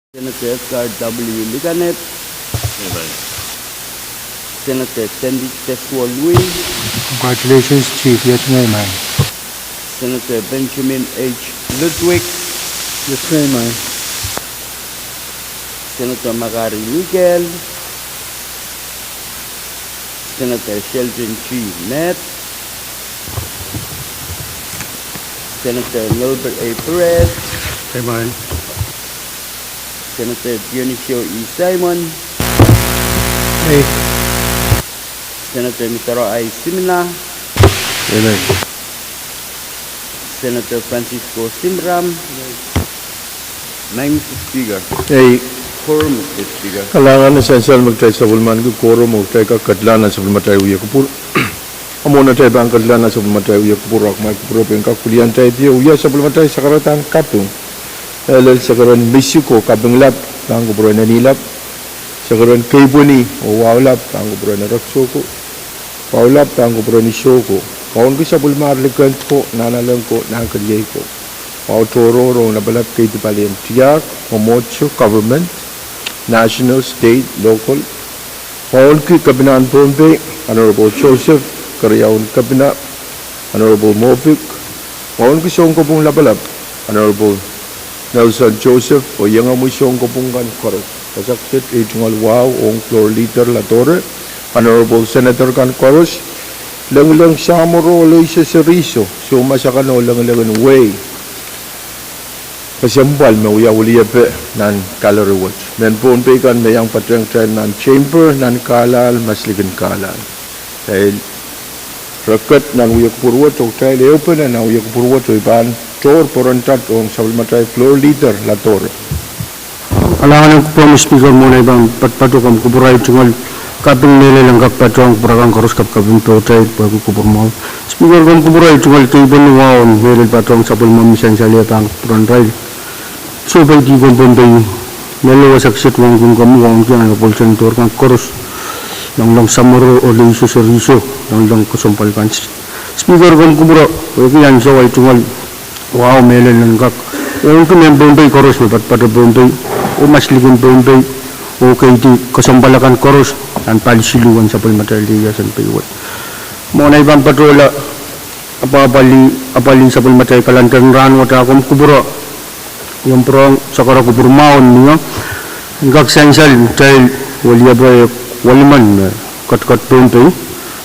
Senator Edgar W. Liganet, Senator Sandy Teswal Louis, Congratulations, Chief. Yes, ma'am. Senator Benjamin H. Ludwig, Yes, ma'am. Senator Magari Miguel, Senator Sheldon G. Nett, Senator Milbert A. Perez, Amen. Senator Dionisio E. Simon, Hey. Senator Mitaro I. Simina, Amen. Senator Francisco Simram, Mr. Speaker, Hey. Quorum, Mr. Speaker. Kailangan essential magtay sa bulman ko koro magtay ka kadlana sa bulmatay uya ko pur. Amo na tayo ba ang kadlana sa bulmatay uya ko pur ak may puro peng ka kulian tayo dia uya sa bulmatay sa karatan Kapwuhng. Elal sa karon Mexico kabenglap tang ko puro na nilap. Sa karon Kaibuni o wawlap tang ko puro na raksoko. Wawlap tang ko puro ni Shoko. Kaon ko sa bulmarlikan ko nanalang ko nang kaliyay ko. Pautoro ro na balap kay Dipalian Tiyak, Momocho, Government, National, State, Local. Paul ki Kabinaan Pohnpei, Honorable Joseph, Karyawan Kabina, Honorable Mofik. Paul ki siyong kopong labalap, Honorable Nelson Joseph, o yang amoy siyong kopong kan korok. Kasaksit, itungal wow, ong floor leader la Torre, Honorable Senator kan koros, lang samuro loy sa seriso, sumasaka no lang way. Pasambal may uya pe nan calorie watch. Men Pohnpei kan may ang patreng trail nan chamber nan kalal masligan kalal. Dahil rakat nan uya kupurwat o trail open nan uya kupurwat o iban tor porantat ong sabal matay floor leader la tor. Alangan ko po speaker muna ibang patpatukam kuburay tungal kaping nila lang kapatong puragang karus kapkabing totai bago kubur mo. Speaker kan kuburay tungal table ni waon nila patong sabal mamisan sa liatang puran rail. So by di Pohnpei nalawa saksit wang kung kamuwang kaya kapulsan tor kang karus lang samuro o liso seriso lang kusumpal kan. Speaker kan kubura yan sa way tungal wow mele lang kak. Yung kanya Pohnpei karus patpata Pohnpei o masligan Pohnpei o kay di kusumpalakan karus ang palisiluan sa pulmataliya sa paywat. Mga ibang patrola apalin sa pulmatay kalantang rano at akong kubura yung prong sakara kubur maon niya hanggang sensal dahil waliman kat Pohnpei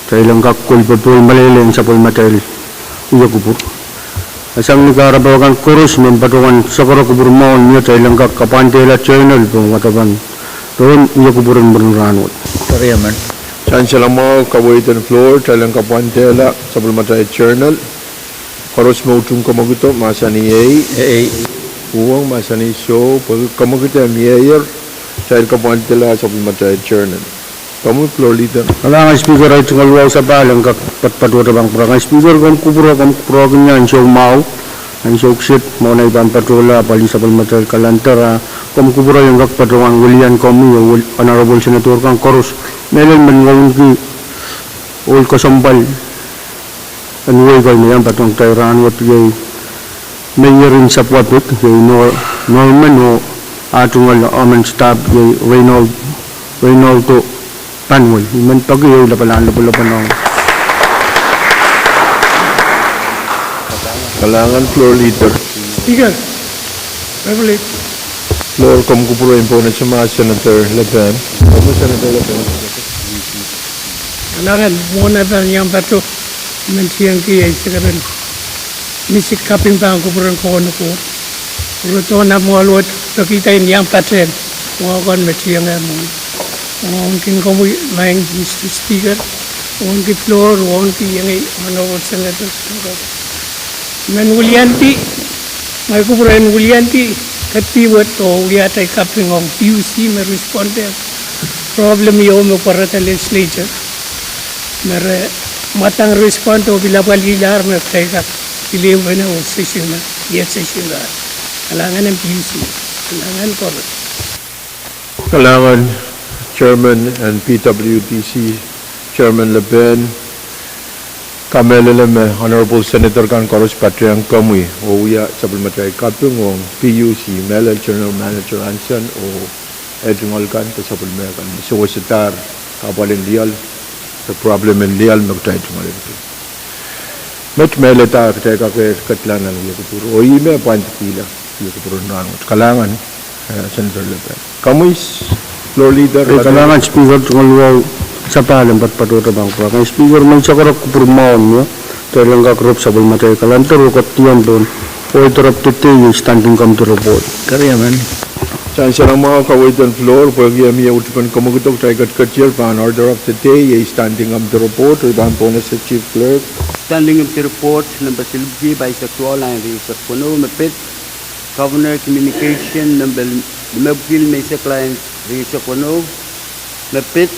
dahil ang kakul patrol malileng sa pulmatay uya kubur. Asang nagarabawakan kurus ng patungan sakara kubur maon niya dahil ang kakapantela channel pong mataban doon uya kuburan rano. Sorry, man. Saan sila mo kawaitan floor talang kapantela sa bulmatay journal. Karos mo utong kamaguto masa ni Pwuhng masa ni show pag kamaguto mayor dahil kapantela sa bulmatay journal. Kamu floor leader. Alangan speaker ay tungalwaw sa balang patpatura bang pura. Speaker kung kubura ganyan show mau ang show shit mo na ibang patrula pali sa palmatal kalantara kung kubura yung kakpatuang William Comi Honorable Senator kang Koros meron man ngawin ki ul kasambal anway kay mayan patong tayran wat yay mayorin sa Pwuhng yay Norman o atungal aman staff yay Reynold to Panway man pag-iyaw lapalaan ng Kalangan floor leader. Speaker, Beverly. Floor kumkupuro po na sa mga Senator Lepen. Kamu Senator Lepen? Alangan muna pa niyang bato siyang kiyay sa karon. Misik kaping pa ang kupuran ko ano ko. Ruto na mo alwat nakita niyang patren. Mga kon siyang mo. Mungkin ko may Mr. Speaker. Mungkin floor, mungkin yang ano Senator. Men Willianti, may kupuran Willianti. Katiwat o yatay kaping ang PUC may responde problem yung mo para sa legislature may matang responde o bilabalilar may kaya iliwan na o session na yet session na kalangan ng PUC kalangan ko Kalangan Chairman and PWTC Chairman Lepen Kamelele me Honorable Senator kan Koros Patriang Kamui o uya supplementary Pwuhng PUC Melel General Manager Ansan o Edringol kan to supplementary kan solicitor kabalin lial the problem in lial magtay tungol ito. Met meleta kaya katlanan yung puro o ime pantila yung puro nangot kalangan Senator Lepen. Kamuis floor leader. Kalangan speaker tungol sa palang patpatuta bang pa. Kaya speaker man sa karap kupurmaon mo, tayo lang kakarap sa bulmatay kalantar o katiyan doon, o ito rap titi yung standing come to report. Kariya man. Saan siya ng mga kawaitan floor, pag yamiya utupan kamugutok, tayo katkatiyar pa an order of the day, yung standing come to report, o ibang po na sa chief clerk. Standing up to report, number silbi, bisexual, and research kuno, mapit, governor communication, number mabfil, may sa client, research kuno, mapit,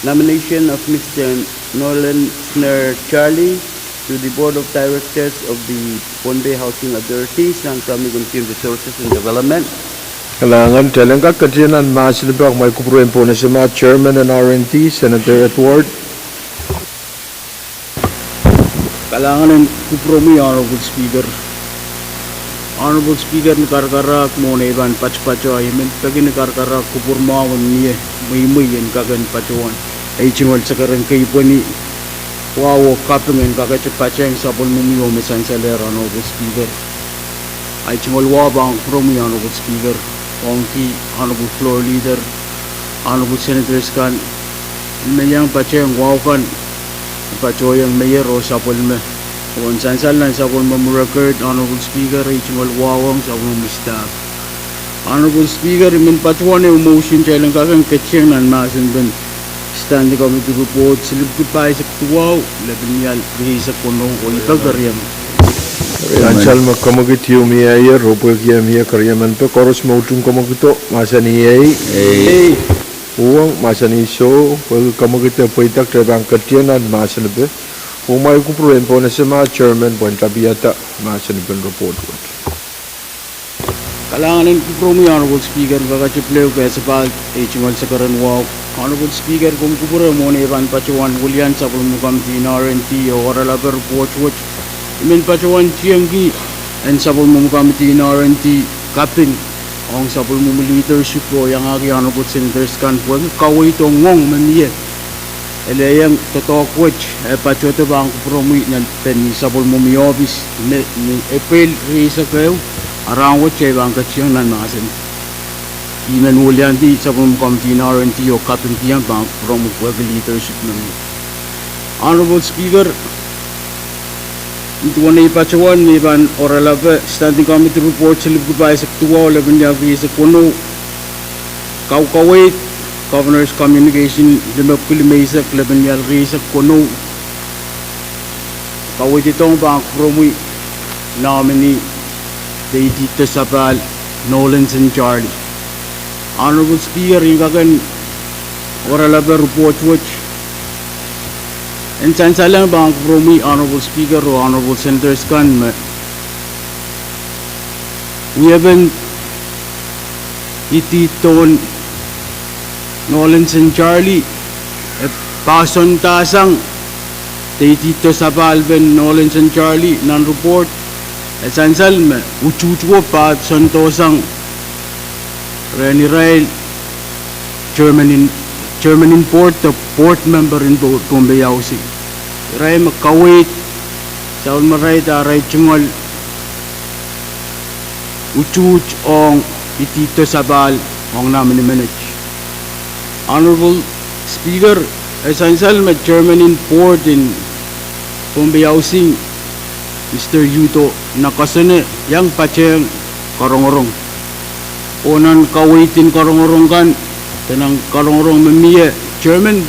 nomination of Mr. Nolan Sner Charlie to the Board of Directors of the Pohnpei Housing Authority ng Community Resources and Development. Kalangan, talang kakatiyanan, masilibak, may kupuruin po na si mga Chairman and R&T, Senator Edward. Kalangan ng kupromi, Honorable Speaker. Honorable Speaker, nakarkarak mo na iban patch-patcho ay pagi nakarkarak kupurmawan niya may yan kagan patchuan ay chingol sa karang kayo po ni wawo kapingen kakachapatcha yung sapon mumiyo may sansalera, Honorable Speaker. Ay chingol wabang kupromi, Honorable Speaker. Pwuhng, Honorable Floor Leader, Honorable Senators kan mayang patcha yung waw kan patcho yung mayor o sapon me kung sansal na sapon record, Honorable Speaker, ay chingol wawang sapon staff. Honorable Speaker, imin patchuan yung motion siya lang kakang kachiyang nan masin ben standing committee report silip goodbye sa tuwaw labi niyal sa kuno o itagariam. Ansal magkamagit yung mayor, o pag yamiya karyaman pa, koros mautong kamagito, masa niyay, Pwuhng, masa niso, pag kamagit na po itak, tayo ang katiyanan, masa na ba? Kung may kupuruin po na sa mga chairman, buwan tabiyata, masa na ba report. Kalangan ng kupromi, Honorable Speaker, kakachipleo kaya sa pag chingol sa karan wow. Honorable Speaker, kung kupuro mo na iban patchuan, William sa pulmukam din R&T o Waralaber Watch, imin patchuan Chianggi, and sa pulmukam din R&T Kapin, ang sa pulmukam leadership ko, yung aki Honorable Senators kan, Pwuhng, kaway itong ngong mamiye. Elayang totoo kwech, patcho ito ba ang kupromi na pen sa pulmukam office, ni April, risa kayo, arang what siya ibang katsiyang nan masin. Iman ulian di sa pumukam R&T o kapintiyang bang from Pwuhng leadership namin. Honorable Speaker, ito na ipatsawan, may ban oralaba, standing committee report sa libgubay sa tuwa o laban niya sa kuno, kawkawait, Governor's Communication, limap kilimay sa laban niya sa kuno, kawait itong bang promoy nominee kay Dito Sapal, Nolan and Charlie. Honorable Speaker, yung kagan oralaba report watch. And sansa lang bang promi, Honorable Speaker o Honorable Senators kan, we haven't ititon Nolan and Charlie pason tasang kay Dito Sapal ben Nolan and Charlie nan report. Esansal me uchuchuo pa santosang Reni Rail Chairman in port, the port member in Pohnpei Housing. Ray makawait sa ulmaray da ray chungol uchuch ong itito sabal ong namin manage. Honorable Speaker, esansal me Chairman in port in Pohnpei Housing, Mr. Yuto nakasane yang pacheng karongorong onan kawaitin karongorong kan tenang karongorong memiye chairman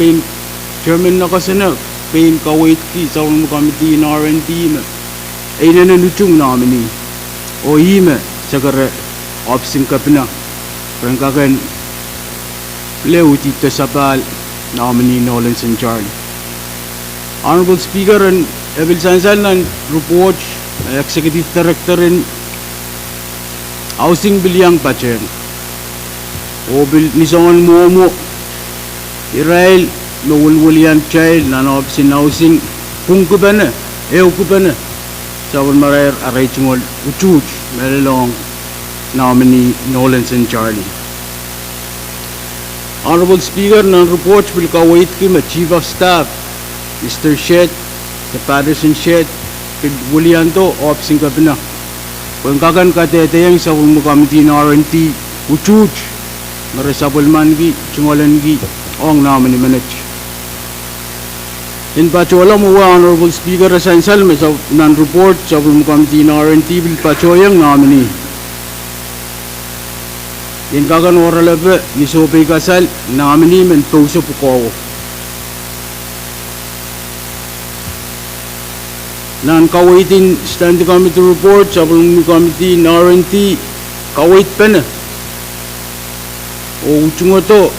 nakasane pain kawait ki sa mga committee na R&D me ay nanuchung namin ni o ime sagara opsin kapina prangkakan leuti tesapal namin ni Nolan and Charlie. Honorable Speaker, and Ebil Sansal ng report, Executive Director in Housing Bilyang Pachen. O bil nisongan mo Israel, mawulwulian child, nanop sin housing, Pwuhng kubana, kubana, sabul marer aray chungol uchuch, melelong nominee Nolens and Charlie. Honorable Speaker, non-reports will kawait kim Chief of Staff, Mr. Shed, the Patterson Shed, Willianto, Opsing Kabina. Kung kagan katetayang sa committee na RNT, uchuch, maresabul mangi, chungolangi, ong nominee manage. In Pachola mo Honorable Speaker, sa insalme sa non-report sa committee na RNT will pachoyang nominee. In kagan oralabe ni Sope Kasal nominee men Pwuhng Pukowo. Non-kawaitin standing committee report sa committee na RNT kawait pa na. O uchungo to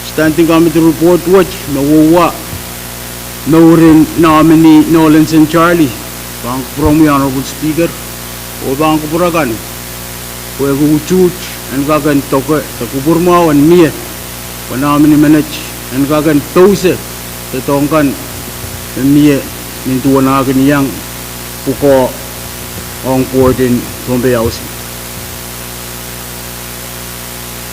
standing committee report watch nawawa. No rin nominee Nolens and Charlie. Bang promo Honorable Speaker. O bang kupuragan. Pwego uchuch and kagan toke takupurma wan mie. Wan nominee manage and kagan tose tatongkan mie nintuan akin yang puko ong portin Pohnpei House.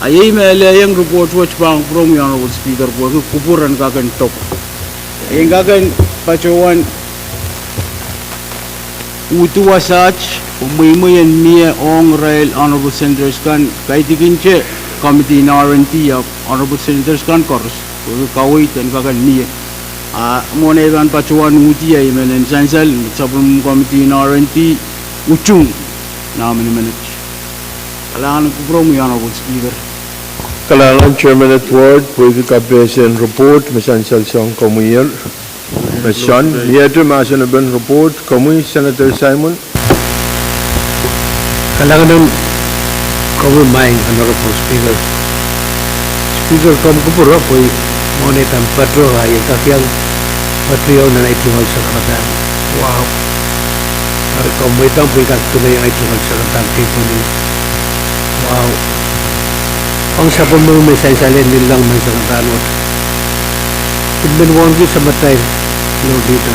Ayay melayang report watch bang promo Honorable Speaker pwego kupuran kagan tok. Ayang kagan pacuan utu wasach umaymayan mie ong rail Honorable Senators kan kaitikin che committee na RNT of Honorable Senators kan kors kawait dan kagan mie mona iban pacuan uti ay menen sansal sabun committee na RNT uchung namin manage kailangan ko promo Honorable Speaker. Kalangan Chairman at Ward, Pwede Kapesen Report, Masansal Song Kamuyel, Masan, Liato Masanaban Report, Kamuy, Senator Simon. Kalangan ng Kamumayang Honorable Speaker. Speaker Kamukupura po monetan patro ay kakyang patriyaw na naitungal sa karatan. Wow! Para kamuitang po ikagtunay ang naitungal sa karatan tipo ni. Wow! Ang sapon mo may say-salin nilang may sangatanot. Ibinawang ko sa matay, Lord Dita.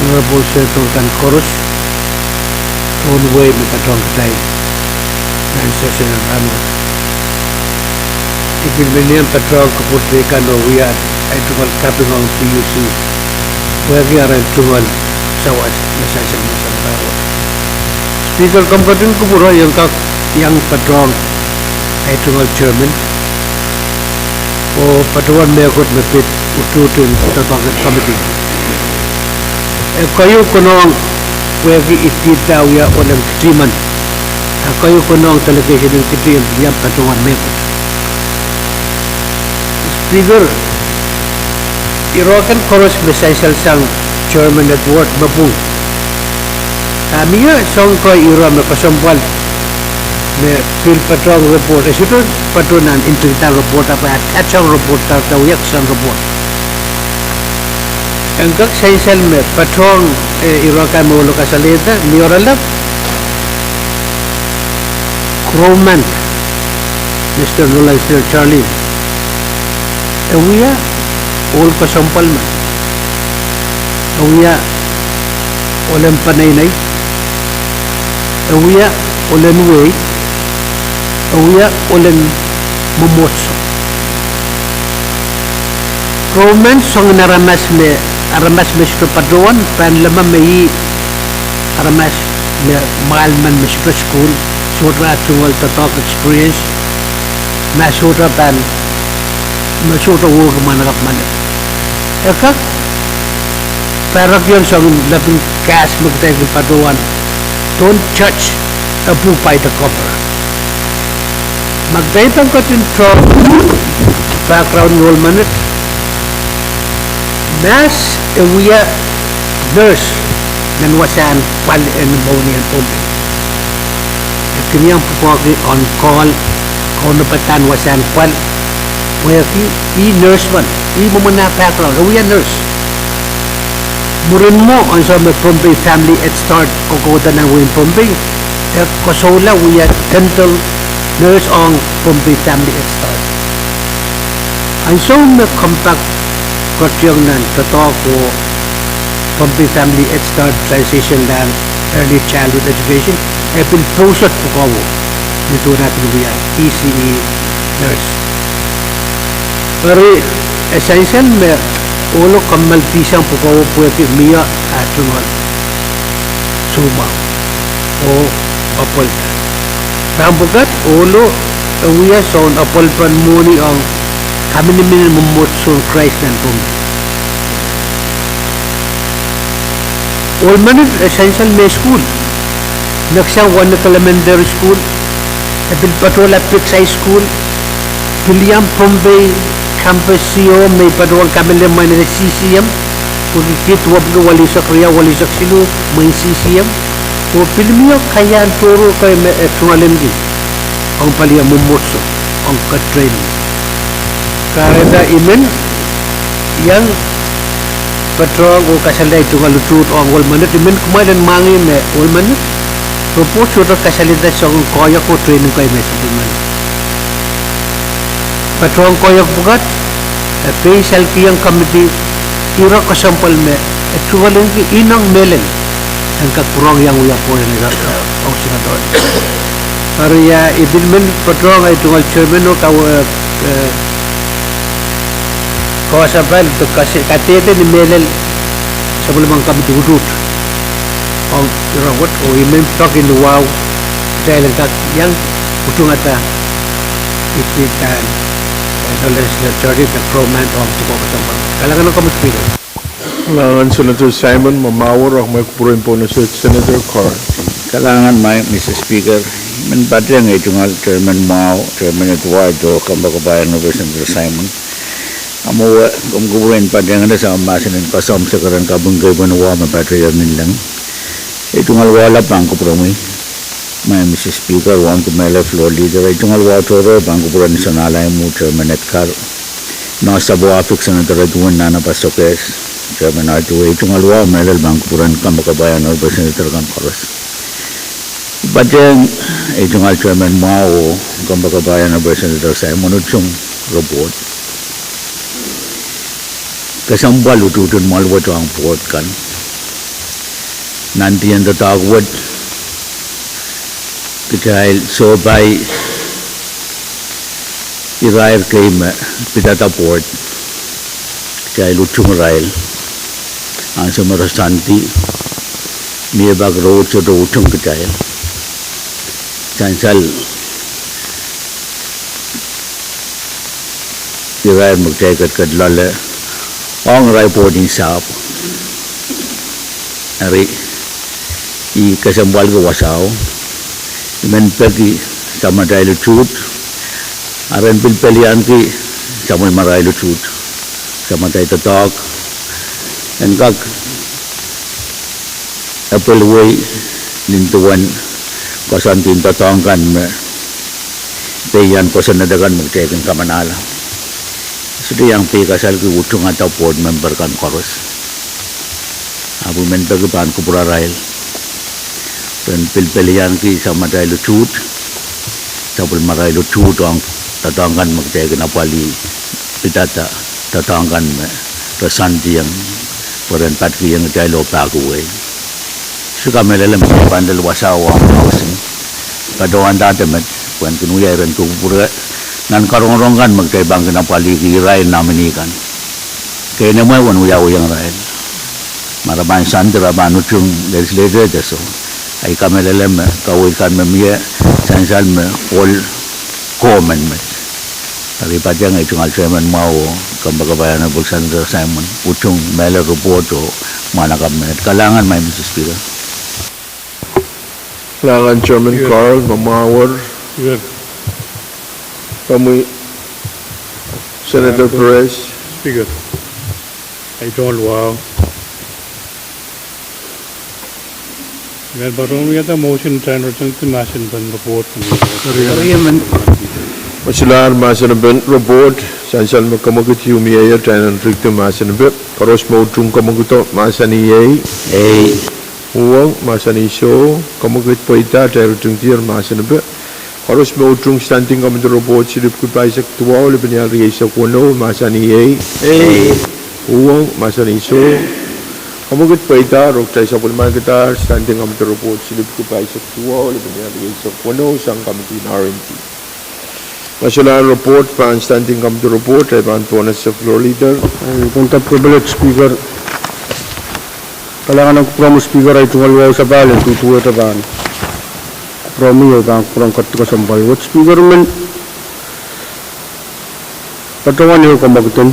Honorable Senator Kan Koros, Pohnpei may katong katay. Nang sa sangatanot. Ibinawang patrol kaputri ka no wiyat ay tumal kaping ang PUC. Huwagi aran tumal sawat na sa sangatanot. Speaker, kampatin ko pura yang patrol ay tungal chairman o patuan mekot mepit ututun tatangan committee. Kayo kunong wagi ititaw ya olang kitiman. Kayo kunong talagay ng kitiman yang patuan mekot. Speaker, irokan koros mesaysal sang chairman at ward Pwuhng. Kami nga song ko iro makasampal me fil patrol report itu patunan integritas report apa attaching report atau yaksang report engkak saysal me patrol irokan mo lokasalita nioralap Crowman Mr. Nolens Charlie ewiya all kasampal man ewiya olem panaynay ewiya olem way Uya ulen mumotso. Roman song naramas me sto paduan pan lama me aramas me malman me sto school sotra tungal tatok experience ma sotra pan ma sotra work manakap man. Eka Pahrek yon song labing kas magtay paduan. Don't judge a book by the cover. Magdaytang ko tinto background role manit mas ewiya nurse nan wasan pal en bonian Pohnpei kanyang pupoki on call kung napatan wasan pal where i nurse man i mo na background ewiya nurse murin mo on sa Pohnpei family at start kukuda ng win Pohnpei kasola wiya dental nurse on Pohnpei family at start. And so me compact Kotyong nan Tato ko Pohnpei Family Head Start Transition dan Early Childhood Education epil pusat po ko dito natin biya PCE nurse. Pero essential me ulo kamal pisang po ko pwede miya at tungal suma o apol. Nambugat ulo uya son apol pan muni ang kami ni minimum son Christ dan po. All manit essential may school. Naksang one elementary school, ebil patola Pix High School, Piliam Pohnpei campus CEO may patol kami naman na CCM, kung kitwab no wali sa kriya wali sa silo may CCM, o pilmiyo kaya turo kay may tungalimdi ang paliyang mumutso ang ka-training. Karena imen yang patrol o kasalay tungalutut ang walmanit imen kumain mangin may walmanit. Propos sudah kasalita sa koyak ko training kay may supplement. Patrong koyak bugat, special kiyang committee, ira kasampal me, tuwaling ki inang melen, ang kakpurong yang uyak po na ang senador. Pero ya, ibinmen patrong ay tungal chairman o kawasapal, katete ni melen sa bulamang committee udut. Ang irawat o imen stock in the wow dahil ang yang utung ata ikitan the legislature the proman of tuko kasambal kalangan ng speaker Kalangan Senator Simon mamawar ang may kupurin po na Senator Carl. Kalangan may Mr. Speaker men badeng ay tungal Chairman Mao Chairman Eduardo Kambakabayan ng Senator Simon amo kumkupurin padeng na sa masin ng kasam sa karan kabunggay banawa mapatrayar nilang itong alwala bangko promi may Mr. Speaker wan ko may floor leader itong alwa toro bangko pro nasional ay mo Chairman Edgar no sa buafik Senator Edwin Nana Pasokes Chairman Artu itong alwa may bangko pro Kambakabayan or Senator Kamkaros badeng itong al Chairman Mao Kambakabayan or Senator Simon Utong report kasambal ututun malwa to ang port kan nanti yang tatawad dahil so by irair kay pitata port dahil utong rail ang sumarasanti niya bag road so do utong dahil chansal irair magtay kadlala ang rail porting sap ari i kasambal ko wasaw men pagi sama dai lucut aran pilpelian ki sama marai lucut sama dai tatok en kak apel way nintuan kosan tin tatong kan me peyan kosan nadagan magtekan kamanala sudi yang pi kasal ki utung atau board member kan koros abu men pagi pan kupura rail dan pilpelian ki sama dai lucut sabul marai lucut ang tatangkan magtekan apali pitata tatangkan me rasanti yang peran pat ki yang dai lo paguwe suka melelem pandal wasawa housing kadoan datemet kuan kunuya ren kupura nan karong-rongan magkay bang kinapali ki rail namin ikan kaya naman wan uyang rail maraban sandra manutung legislature so ay kami lelem kawil kan memia sansal me all common me tapi pada ngai tungal Chairman Mao Kambakabayan ng Senator Simon utong mele report o mana kami kalangan may Mr. Speaker Kalangan Chairman Carl mamawar kami Senator Perez. Speaker, I don't wow. Well, but only at the motion turn or something machine ban report. Masilar masan ben report sansal makamagit yumi ayer tanan rikte masan be karos mo tung kamaguto masani yei Pwuhng masani so kamagit poita tayo tung tier masan be karos mo tung standing kamagit report silip kupai sak tuwa le benyal riyay sa kuno masani yei Pwuhng masani so kamugit paita rok chai supplement kita standing committee report silip ko pa isa tuwa le banyari isa kuno sang committee RNT. National report pan standing committee report ay pan bonus sa floor leader. Punta privilege speaker. Kailangan ng promo speaker ay tungalwaw sa balan, tutuwa sa balan. Promo yung kurang katuka sampal. What speaker man? Patawan yung kamagutan.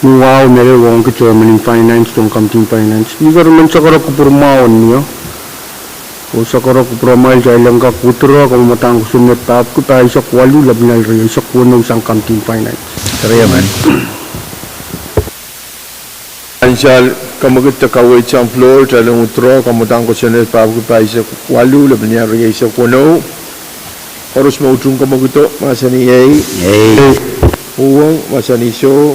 Wow, mere wong ke German finance tong kamting finance. Speaker man sakara kupurmaon niya. O sakara kupurmail jailang ka kutra kung matang kusunet tap ko tayo sa kwalu labinal rin sa kunong sang kamting finance. Kaya man. Ansal kamugit ta kawait sa floor talang utro kamutang kusunet tap ko tayo sa kwalu labinal rin sa kuno. Harus mautung kamugito masani ay. Pwuhng masani so.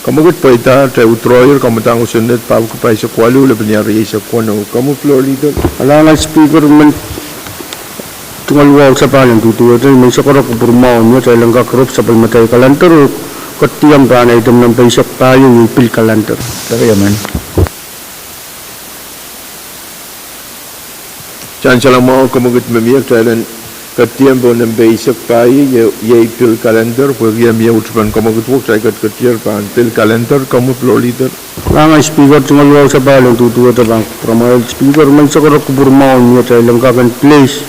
Kamugut pa ita, tayo utroyer, kamutang usunod, pabog ko pa isa kwalu, laban niya rin isa kuno. Kamu floor leader? Alangan speaker man tungalwaw sa balan, tutuwa tayo, may sakara kupurmaon niya, tayo lang kakrop sa palmatay kalantar, katiyang ba na itam ng paisak tayo, yung pil kalantar. Kaya man. Diyan siya lang mga kamugut mamiyak, tayo lang katiyang ba ng basic tayo, yay pil calendar, pag yan miya utupan kamugut wak, tayo katiyang pa pil calendar, kamu floor leader? Alangan speaker tungalwaw sa balan, tutuwa tayo, pramayal speaker man sakara kupurmaon niya, tayo lang kakan place,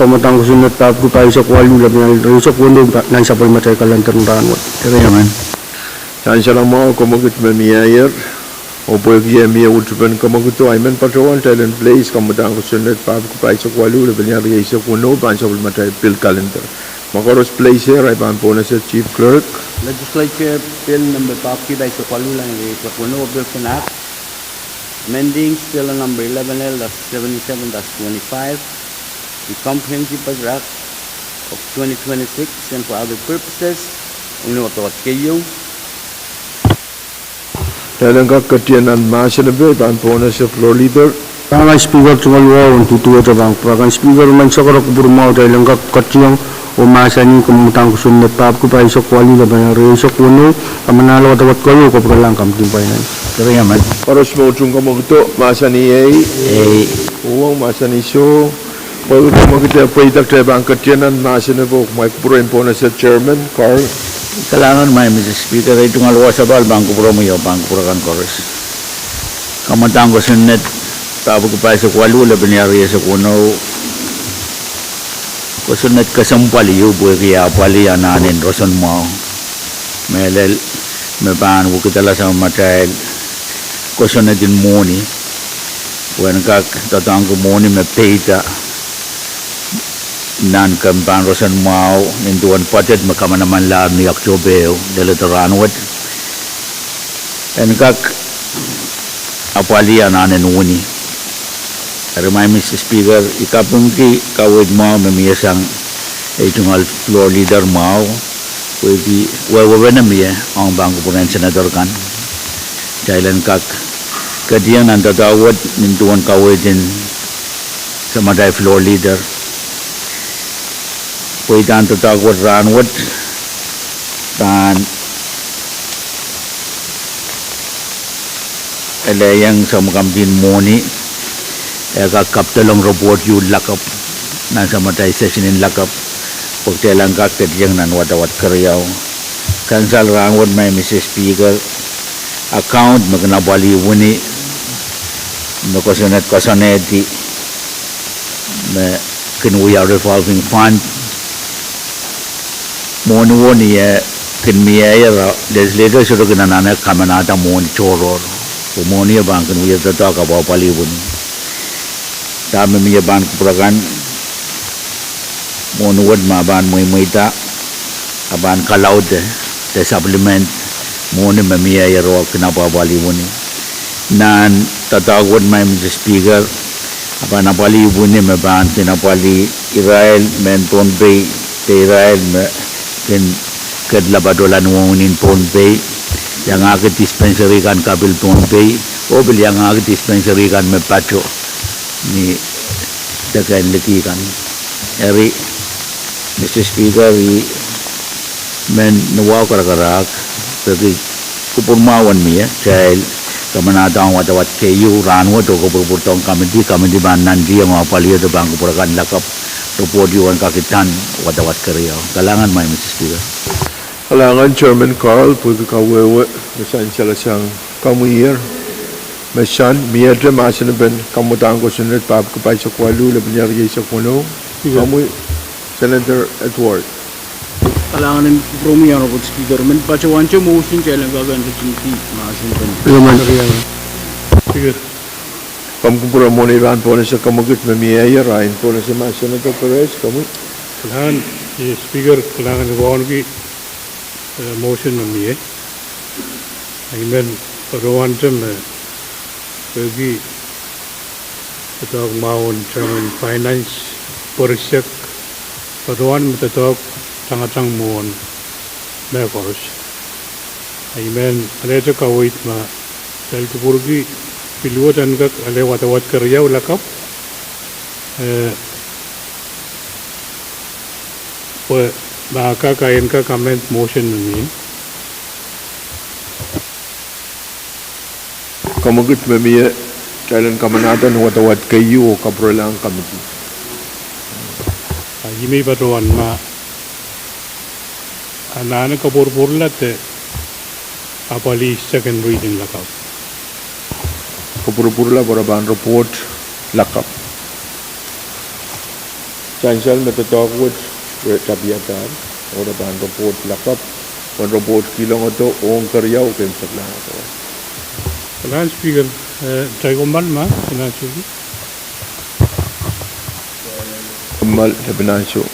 kamatang kusunod tap ko tayo sa kwalu, laban rin sa kuno, nang sa palmatay kalantar ng ranwat. Kaya man. Diyan siya lang mga kamugut mamiyayar, o pag yan miya utupan kamugut to, ay man patawan, tayo lang place, kamatang kusunod, pabog ko pa isa kwalu, laban niya rin isa kuno, pan sa palmatay pil calendar. Makaros place here, ay pan po na sa Chief Clerk. Legislature Bill number 50 by Sokalu lang sa Kuno Bill Act, amending Bill number 11-77-25, the Comprehensive Budget Act of 2026 and for other purposes, unuwatawat kayo. Talang kakatiyan ang masa na ba, pan po na sa floor leader. Alangan speaker tungalwaw, tutuwa tayo, prakan speaker man sakara kupurmaon, tayo lang kakatiyang, o masa ni kumutang kusunod tap ko pa isa kwali laban rin sa kuno, kamanalo katawat kayo, kapag lang kamting finance. Kaya man. Paros mo utung kamuguto, masa ni A, Pwuhng masa ni So, pag kamuguto, pwede tayo ba ang katyanan, masa na po, may kupurin po na sa Chairman, Carl. Kailangan may Mr. Speaker ay tungalawa sa bal, bangko puro mo yun, bangko puro kan koros. Kamatang ko sunet, tabo ko pa sa kwalu, laban niya rin sa kuno, kusunat kasampali yu buhay kaya pali ananin roson mo melel mepan bukit ala sa matay kusunat din moni buwan kak tatang ko moni me peita nan kampan roson mo ninduan patet makamana man lab ni Oktober deletaranwat en kak apali ananin uni. Remind Mr. Speaker, ikapung ki kawid mo mamiyasang itungal floor leader mo pwede wawawa na miya ang bangko po ng senador kan dahil kak kadiyan ang tatawad nintuan kawid din sa maday floor leader pwede ang tatawad ranwad kan elayang sa makampin moni kaptalong report yung lakap nasa matay session in lakap pagtelang kakit yung nanwatawat karyaw kansal rangwad may Mr. Speaker account magnabali wuni makosanet kosaneti kinuya revolving fund moni wuni kinmiya legislature sudah kinanana kamanata moni choror moni bang kinuya tataka bapali wuni dami miya ban kupurakan monuwad maban muita aban kalaud te supplement moni mamiya yaro kinapabali woni nan tatawad may Mr. Speaker aban napali woni maban kinapali Israel men Pohnpei te Israel kin kadlabadolan wonin Pohnpei yang agak dispensary kan kabil Pohnpei o bil yang agak dispensary kan me pacho ni dagan lagi kan eri Mr. Speaker men nawaw karakarak tapi kupurmawan mi ya cel kamanatang watawat KU ranwa to kupurtong kamedi ban nanti yang apalia to bang kupurakan lakap to podiwan kakitan watawat kerja galangan mai Mr. Speaker. Alangan Chairman Carl pagkakawewe masan sila siyang kamuyer masan miyadra masan ben kamutang ko sunod pap kapay sa kwalu laban niya sa kuno kamu Senator Edward. Kailangan ng promi Honorable Speaker. Men pacawancho motion challenge gagan sa chinti maasin pa. Speaker. Kamu kumpura mo na iban po na sa kamagut mamiyaya rain po na sa mga Senator Perez kamu. Kailangan, Speaker, kailangan gawan ki motion mamiye. Amen. Pagawan jam bagi ito maun Chairman Finance Pahrek pagawan matatok tang muon mekors. Amen. Ada tu kawit ma sel kupurgi piluatan kak ale watawat kerja ulakap. Baka kain ka comment motion ni. Kamagut mamiya kailan kamanatan watawat kayo o kaprolang kamiti. Yimi batuan ma anak kapur-purlat apali second reading lakap. Kapura-pura baraban report lakap. Chancel matatakot tabiatan baraban report lakap. Wan report kilang ito ong karyaw kem saklang ito. Kailangan Speaker, tayo kumbal ma, sinasugi. Kamal na binasyo.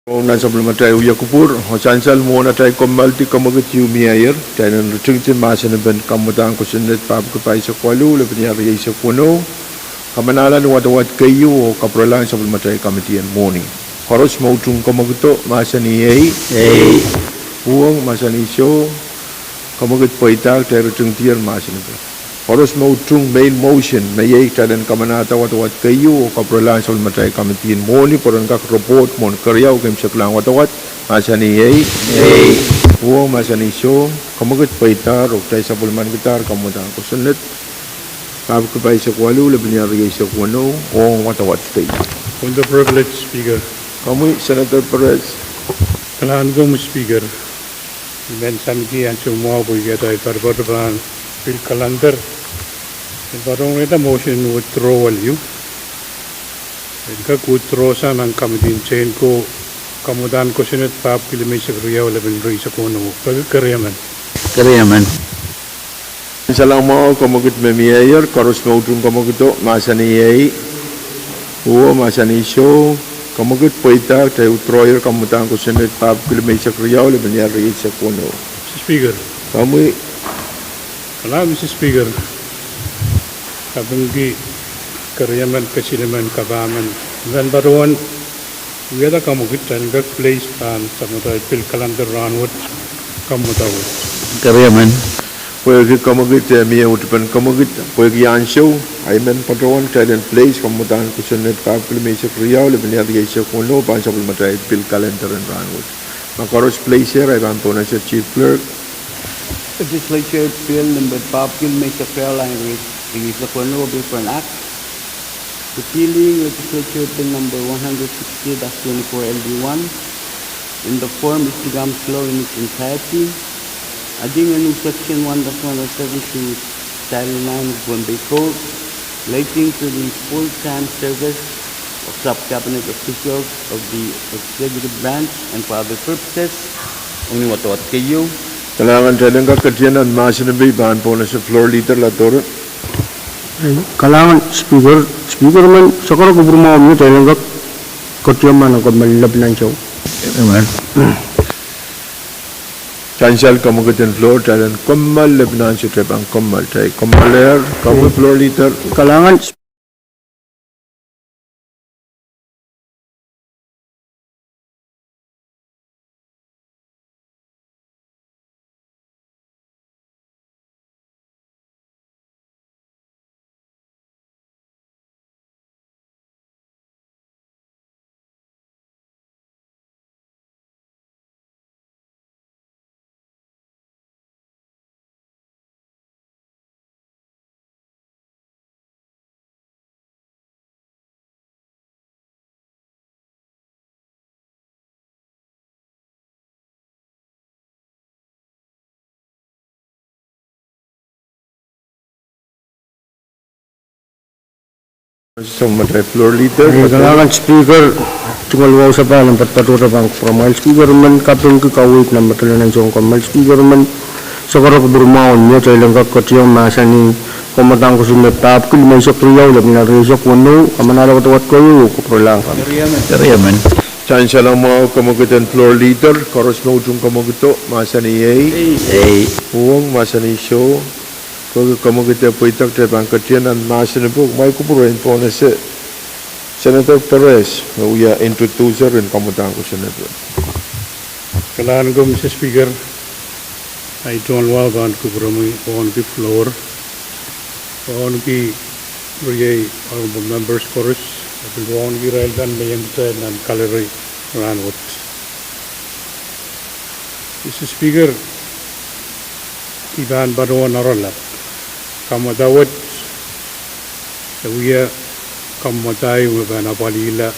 na sebelum tayo ya kupur hosansal mo na tayo komalti kamagat yumiayer tayo na rutingtin masan ben kamutang ko sinet pab ko pa sa kwalu le penyari sa kuno kamanalan wat kayo o kapralan sebelum tayo kamitian morning horos mautung kamagto masan ni Pwuhng masan iso kamagat paitak tayo rutingtian masan ben horos mautung main motion mayay tadan kamanata wat kayo o kapralan sebelum tayo kamitian morning poron kak report mon karyaw kem saklang wat masani Pwuhng masani iso kamagat paitar o tayo sa pulman gitar kamutang ko sinet pab ko pa sa kwalu le penyari sa kuno o wat tayo On the privilege speaker, kami Senator Pahrek kailangan ko mo speaker. Mensan ki ang semua boleh kita perbuatan pil calendar. Barang itu motion withdrawal you. Jika withdraw sa ng committee chain ko kamudan ko sinet pap kilometer riyaw level ri sa kuno. Pagkariyaman. Salang mo kamagat memiayer karos mautung kamagto masani Pwuhng masani iso kamagat paitar tayo troyer kamutang ko sinet pab kilometer riyaw le penyari sa kuno Mr. Speaker, kami Mr. Speaker, kabunggi kariyaman kasilaman kabaman. Dan baruan weda kamugit dan gak place pan samudai pil calendar ranwat kamutawut. pwede kamagat miya utupan kamagat pwede yansyo ayman patawan tayo place kamutang ko sinet pab kilometer riyaw le penyari sa kuno pan sa pulmatay pil calendar and ranwat makaros place here ay banto na sa Chief Clerk. Legislature Bill number 5 Kilmesa Fairline release the Kono Bill for an Act. Repealing Legislature Bill number 160-24 LD1 in the form is becomes law in its entirety. Adding a new section 1-107 to Title 9 of Pohnpei Code relating to the full-time service of sub-cabinet officials of the executive branch and for other purposes. Only what kayo. Kailangan tayo ng kakatiyanan masinabi bahan po na sa floor leader lator. Kailangan speaker man sakara ko burma mo tayo lang kakatiyaman ang kamalab ng show. Chansal kamagat floor tayo ng kamalab na siya tayo ang kamal tayo. Kamaler, kamu floor leader. Kailangan sa matay floor leader. kailangan speaker tungal sa palang patpatura bang formal speaker man kapeng kawit na matalan ng song kamal speaker man sakara ko burma mo tayo lang kakatiyang masani komatang ko sumet tap kung may sa kriyaw labi na rin sa kuno kamanala ko tawat kayo kuprolang Kariyaman. Chansal ang mga kamagatan floor leader. Karos na ujong kamagato masani Pwuhng masani iso pag kamagata po itak tayo ang kakatiyanan masani po may kupuruin po na si Senator Pahrek na uya introducer rin kamutang ko Senator. Kailangan ko Mr. Speaker ay tuan waban ko berami on the floor on the riyay honorable members chorus at on the rail dan mayang sa nan kalori ranwat. Mr. Speaker, iban baruan narolap kamadawat sa uya kamatay mabana palila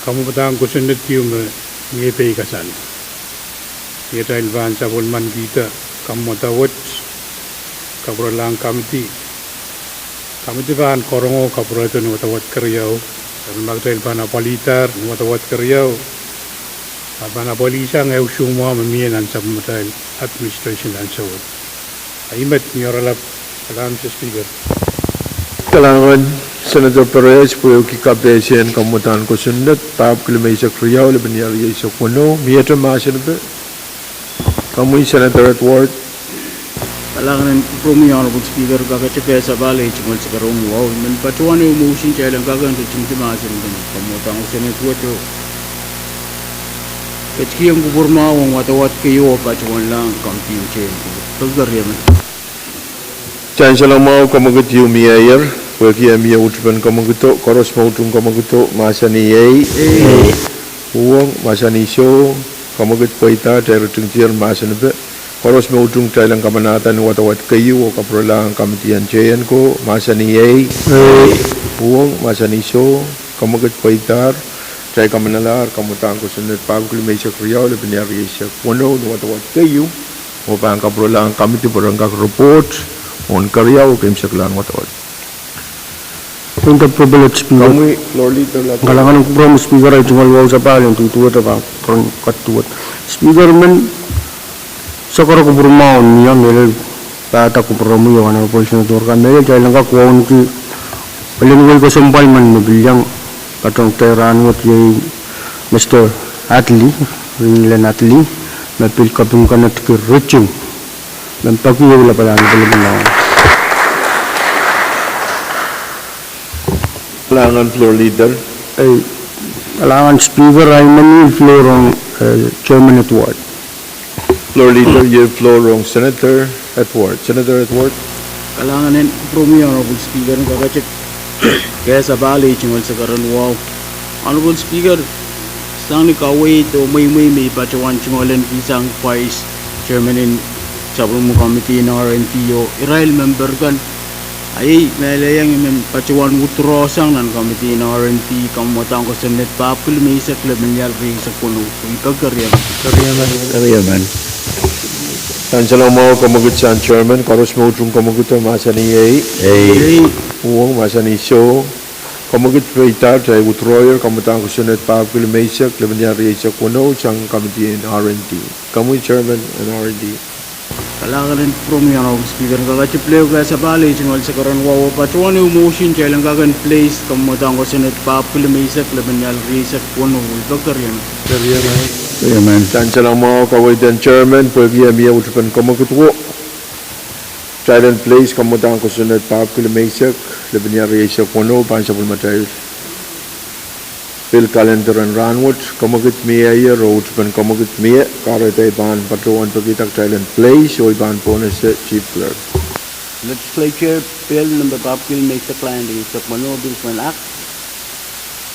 kamu petang kusundet kium ngepei kasan kita ilban sa pulman kita kamu tawat kabralang kamiti ban korongo kabrato no tawat kerjau dan magta ilban apalitar no tawat kerjau abana polisa ngeu semua memienan sa matal administration dan sawat aimat nioralap kalam Speaker. Kailangan Senator Perez, Pwuhng KAPWARESOU kamutan ko sundat, Pab Kilimay sa Kriyaw, Labaniyari sa Puno, Miyatra Masin ba? Kamuy Senator at Ward. Kalangan from the Honorable Speaker, Kakachapes Abale, Chimal Sakarum, wow, and Patuan motion, Child and Kagan to Chintimas and Kamotang Senate Water. Kachkiam Burma, what Kayo, Patuan Lang, Campaign Chain, Tulgariam. Chancellor Mao Kamagut Mayor, Pwuhng Mia Utban Kamaguto, Koros Mautung Kamaguto, Masani A, Pwuhng, Masani Show, Kamagut Paita, Territory Masanabe, Koros Mautung Thailand Kamanatan, Watawat Kayu, Kaprolang Kamitian Chayan Ko, Masani A, Pwuhng, Masani Show, Kamagut Paitar, Thai Kamanalar, Kamutang Kusunet, Pagul Mesa Kriyaw, Lebaniyari sa Puno, Watawat Kayu, Upang Kaprolang Kamiti Barangak Report, on Kariyaw, Kim Saklan Watawat. Punta privilege speaker. Kami floor leader lahat. Kalangan ng kumprom speaker ay tungal waw sa palin tutuwat ang katuwat. Speaker man sa karo kumpurmaon niya nilay pata kumpurmo yung ano po senador kan nilay dahil lang kakuwaon ki palingwal ko sumpay man nabilyang katong teran wat yung Mr. Atli Ringlan Atli napil kapung kanat ki Richung dan pakiyaw la pala ang Kalangan floor leader. ay kalangan speaker ay mani floor ang chairman at ward. Floor leader, your floor wrong. Senator at ward. Senator at ward. Kalangan from the Honorable Speaker, Kakachap Kesa Bale, Chimal Sakaran, wow. Honorable Speaker, Stanley Kawait, o may Patuan Chimalan, Pisang Vice Chairman in Sabrum Committee in RNT, o Israel member kan. Ay, melayang yung Patuan Utrosang ng Committee in RNT, kamutang ko sa net papul, may isa klabanyar rin sa puno. Kariyaman. Chancellor Mao Kamagut San Chairman, Karos Mautung Kamagut Masani A, Pwuhng Masani Show, Kamagut Paitar, Jai Utroyer, Kamutang ko sa net papul, may isa klabanyar rin sa puno, sang Committee in RNT. Kamuy Chairman in RNT. Kalangan from the Honorable Speaker, Kakachip Kesa Bale, Chimal Sakaran, wow, Patuan motion, Child and Kagan place, kamutang ko sa net papul, may isa klabanyar rin sa puno. Kariyaman. Chancellor Mao Kawaitan Chairman, Pwuhng Mia Utban Kamagutwo. Child and place, kamutang ko sa net papul, may isa klabanyar rin sa puno, Pansapul Matay. Bill Calendar and Ranwood, Kamagut Mia, Road Pan Kamagut Mia, Karatay Ban, Patuan Pagitak Thailand Place, Oy Ban Ponas, Chief Clerk. Legislature Bill number Papil Mesa Client is a Mano Bill for an Act,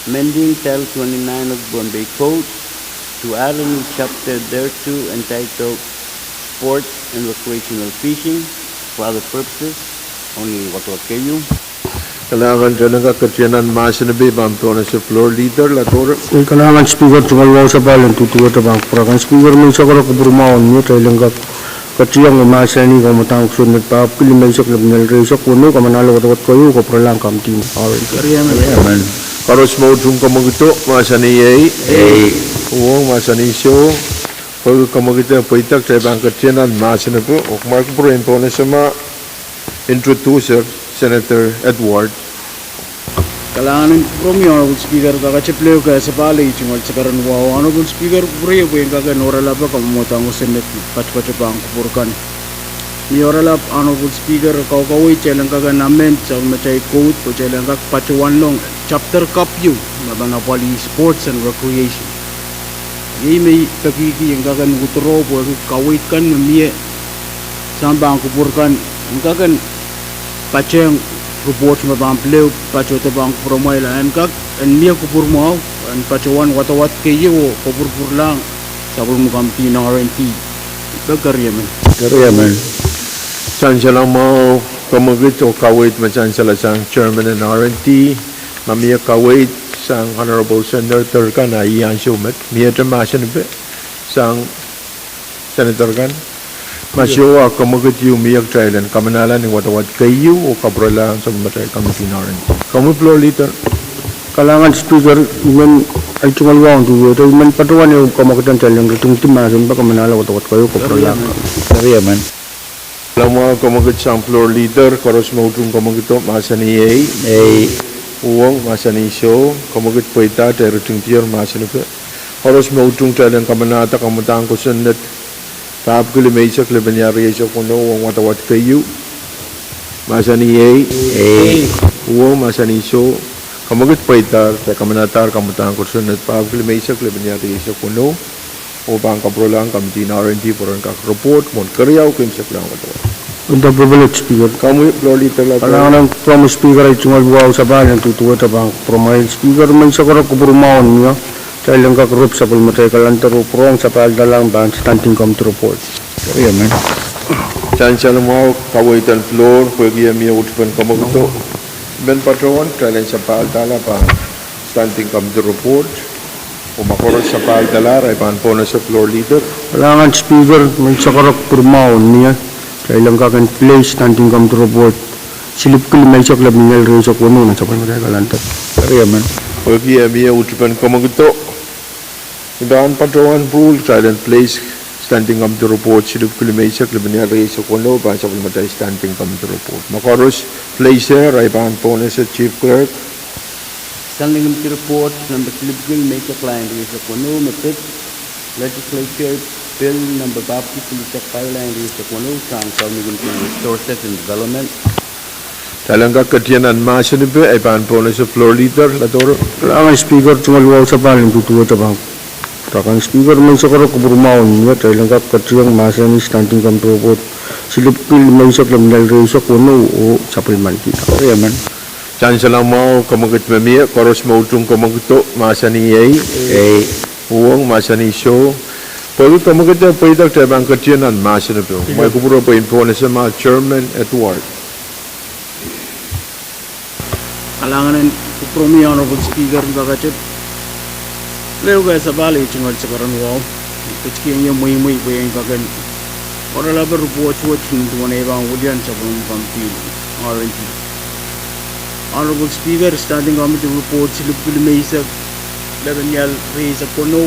amending Title 29 of Pohnpei Code to add a new chapter thereto entitled Sports and Recreational Fishing for other purposes, only Watawat Kayu. Kailangan dyan ang kakatiyanan masinabi, Bampo na sa floor leader, Latora. Kalangan speaker tungal waw sa palin tutuwat ang prakan speaker man sa karo kumpurmaon niya dahil lang katiyang masani kamutang ko sunod papil may sa klabanyar rin sa puno kamanalo watawat kayo kapralang kamtin. Kariyaman. Karos Mautung Kamaguto, Masani A, Pwuhng Masani Show, Pwuhng Kamagita Paitak, tayo bang kakatiyanan masinabi, o kumarko po rin po na sa introducer, Senator Edward. Kalangan from the Honorable Speaker, Kakachip Kesa Bale, Chimal Sakaran, wow, Honorable Speaker, Pwuhng yung kagan oralaba kamutang ko sa net patpatapang kupurkan. Ni oralab Honorable Speaker, Kawkaway, Chilang kagan namin sa Machay Code, o Chilang kak Patuan Long, Chapter Kapyu, Mabanapali Sports and Recreation. Ngayon may kakiki yung kagan utro, kawait kan, mamiya, saan ba ang kupurkan, yung kagan, Pacheng reports mabampleu pacho tabang promoila and kak and mia kupurmo and pachuan watawat kayo kupurpur lang sabul mo kampi ng RNT Kariyaman. Chancellor Mao Kamaguto Kawait Chancellor sang Chairman ng RNT, Mamia Kawait sang Honorable Senator kan Iyan Shumet, Mia Tamasan sang Senator kan. Masyawa Kamagut yung miyak Thailand, kamanalan ng watawat kayo o kabralang sa matay kami pinarin. Kamu floor leader. Kalangan speaker man ay tungal waw tutuwat man patuan yung kamagutan Thailand ritong timasin ba kamanalo watawat kayo kapralang. Kariyaman. Alam mo Kamagut sang floor leader, Karos Mautung Kamaguto, Masani A, Pwuhng masani show kamagit poita teruting tiar masani pe harus mautung talan kamanata kamatang ko sunnet tahap kuli meisa kuli banyari so kono wang watawat kayu masani Pwuhng masani show kamagit poita te kamanatar kamatang ko sunnet tahap kuli meisa kuli banyari so kono o bang kaprolang kamti na R&D poran ka report mon kerjau kim seklang watawat. Untuk privilege speaker. Kamu peloli telah. Alang promo speaker ay cungal buaw sa bayan tutuwa tabang promo speaker man sa korok kuburmaon niya. Dahil lang kakrup sa pulmatay kalantaro prong sa paldalang ban standing committee report. Yeah, man. Chancellor mo kawaitan floor pwede miya utupan kamaguto. Ben patron kailan sa paldala pa standing committee report. Umakorok sa paldala ay pan po na sa floor leader. Alangan speaker man sa korok kuburmaon niya. Kailang kakan place standing come to report silip kul may sok lab ningal reso kuno na sapal mga kalantat man pagi miya utupan kamaguto iban patroan rule silent place standing come to report silip kul may sok lab ningal reso kuno ba sapal mga standing come to report makoros place ay pan po na sa chief clerk standing committee report number silip kul may sok line reso kuno mapit legislature Bill number Bapti Police Pipeline Research Kono Sang Community Resources and Development. Talangka katianan masin ibe ay pan po na sa floor leader ladoro. Kailangan speaker cungal buaw sa bayan tutuwa tabang takan speaker man sa korok kuburmaon niya kailang katiang masin standing come to report silip kul may sok lab ningal reso kuno o sapal man kita. Man. Chancellor mo kamagit mamiya koros mautung kamaguto masani Pwuhng masani show. Pwede kamagita pwede tabang katianan masin ibe. May kupuro po information ma chairman at ward. Alangan kupromi honorable speaker bagachet leo ga sabali chingal chakaran wow kuchki ye mui buyeng kagan ora labar report watching to one bang ulian chabun kamti R&D honorable speaker standing committee report silip kul meisa lebenyal reisa kono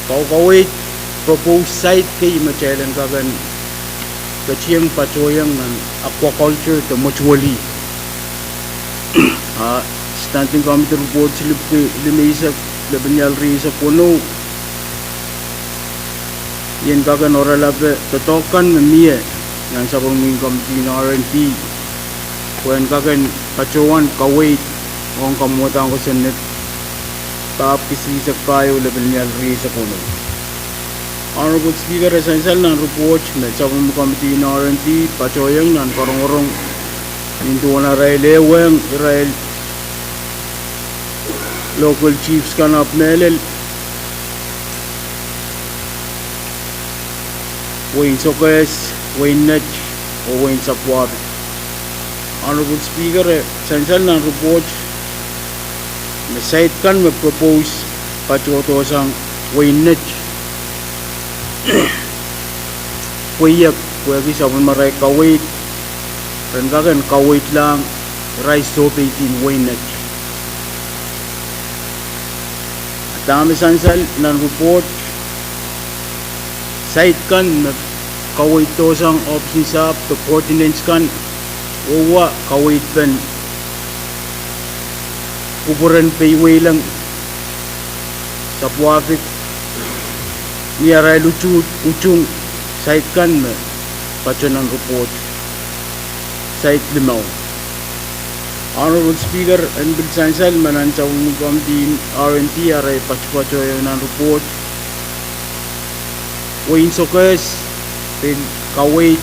kawai proposed site kay machalan kagan kachiyang pachoyang ng aquaculture to mutually standing committee report silip limisa lebenyal reisa kono yan kagan ora labe totokan miye yang sabong ming committee na R&D kwen kagan pachowan kawait ong kamutang ko senit tahap kisisa kayo lebenyal reisa kono. Honorable Speaker, essential ng report na sabong committee na R&D pachoyang ng korong-korong into na Railewang Rail local chiefs kan apnelel Wain Sokes, Wain Net o Wain Sapwar. Honorable Speaker, essential ng report na site kan propose pachoto sang Wain Net Pwuhng pwede sabon maray kawait Rangagan kawait lang rice soap 18 Waynet. At dami sansal ng report site kan kawait to sang option sa to ordinance kan uwa kawait pen kuburan payway lang sa Pwuhng niaray luchut uchung site kan pacho ng report site limaw. Honorable Speaker and Bill Sansal manansaw ng committee R&D aray pacho ng report Wain Sokes pin kawait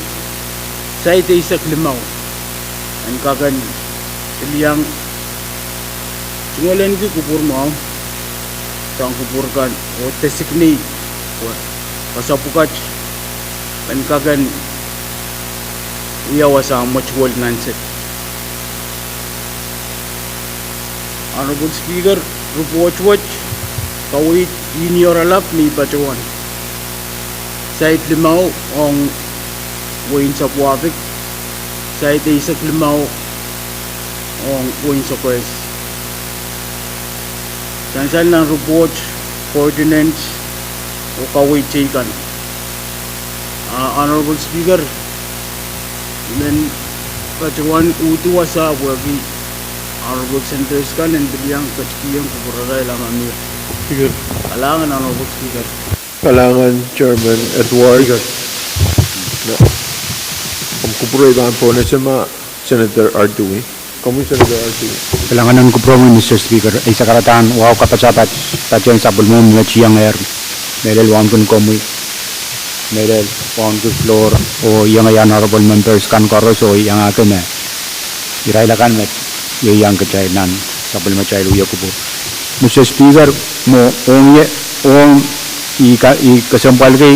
site isak limaw ang kagan iliyang singulan ki kupur mo sang kupur kan o designate pasapukat and kagan uyawa sa mutual nanset. Honorable Speaker, report watch kawit junior alap ni pachuan site limaw ang Wain sa Pwuhng site isak limaw ang Wain sa Quest. Sansal ng report coordinates o kawit chikan. Honorable Speaker, then pachuan utuwa sa wagi honorable senators kan and bilyang kachkiyang kuburay lamang niya. Speaker. Kalangan honorable speaker. Kalangan Chairman Edward. Kupuray ba po na siya Senator Artui? Kamu Senator Artui? Kailangan ko promo Mr. Speaker ay sa karatan wow kapasapat tatyan sa bulmo mga chiyang air medal wan kun komoy medal wan kun floor o yang honorable members kan koros o yang akin irailakan met yang kecainan sa bulmo chay luya ko po Mr. Speaker mo ong ikasampal kay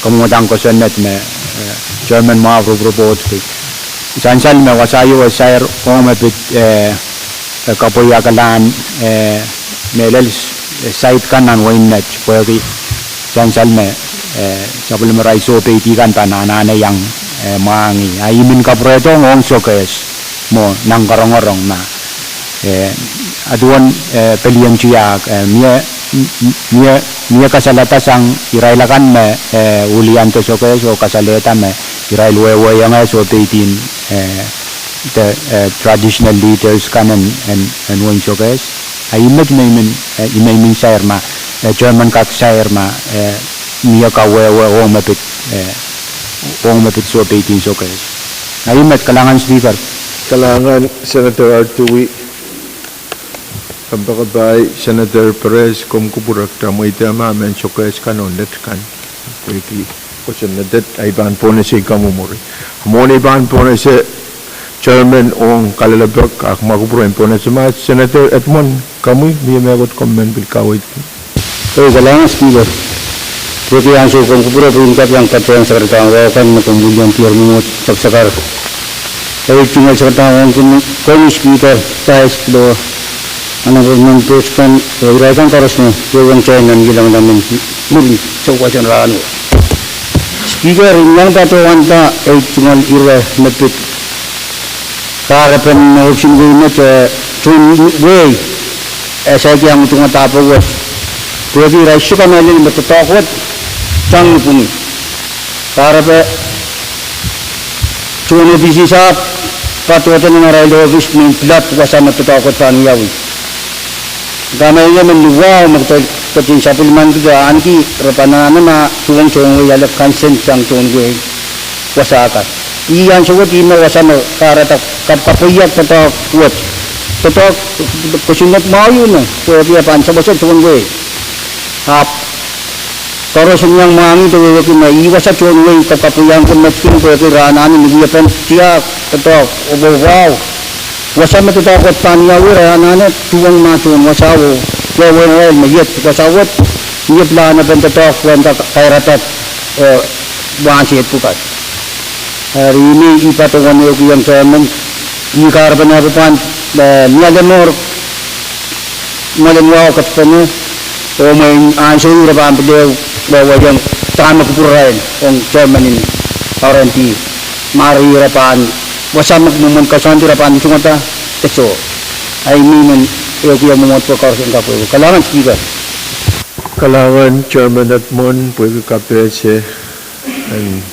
kamumatang ko sa net me Chairman mga report kay Sansal me wasayo wasair ong mapit kapoya kalan melel site kanan wain net pwede sansal me sabul merai so pe tikan tanana yang mangi aimin kapreto ngong sokes mo nang karong-orong na aduan pelian ciak mia kasalata sang irailakan me ulian to sokes o kasaleta me irai luwe yang so pe tin the traditional leaders kan and one showcase ay imay share ma German kak share ma niya ka o mapit so 18 showcase ay kalangan speaker Kalangan Senator Artui. Kampakabay Senator Perez kum kuburak tamo itama men showcase kanon let kan peki question na det ay ban po na si kamumuri mo ni ban po na si Chairman ong kalalabak ak makupurin po na sima Senator Edmond kamu niya megot comment bil kawit so kailangan speaker pwede ang sukong kupura po yung yang katayang sekretang wakan matumbulyang tiar mumot saksakar ay tinggal sekretang kong speaker tayo do honorable members kan iraikan karos mo yung China gilang namin muli sa kwasyon rano speaker yang tatuan ta ay tinggal ira napit harapan option ko na tun way sa yang tumatapos pwede raisyo ka nalang matutakot sang puni harapan tun office sa patuatan ng rail office ng plat wasa matutakot pa niyawi gamay niya maluwa magtatin sa pulman juga anki rapanan na tuwang way alap consent sang tuwang way wasakat iyan suwat ina wasano karata kapapuyak patok kuat patok kusinat mau yun pwede pan sa basa tuwang way hap Toro sunyang mangi to weki na iwasa tuwang way kapapuyang kun matkin pwede ranani niya pan tiyak patok obo wow wasa matutakot paniya wira ranana tuwang matuwang wasawo wawan mayet wasawat niya plana pan patok wanta kairatat wansit pukat hari ini ipatungan yang Chairman ikar penabutan niagamor malamwa kapano o may answer rapan pediw bawa yang tama kupurain ang Chairman ini RNP mari rapan wasamak mumun kasanti rapan sungata teso ay minun yung mumot po karsin kapo kalangan speaker Kalangan Chairman Edmond pwede kapese and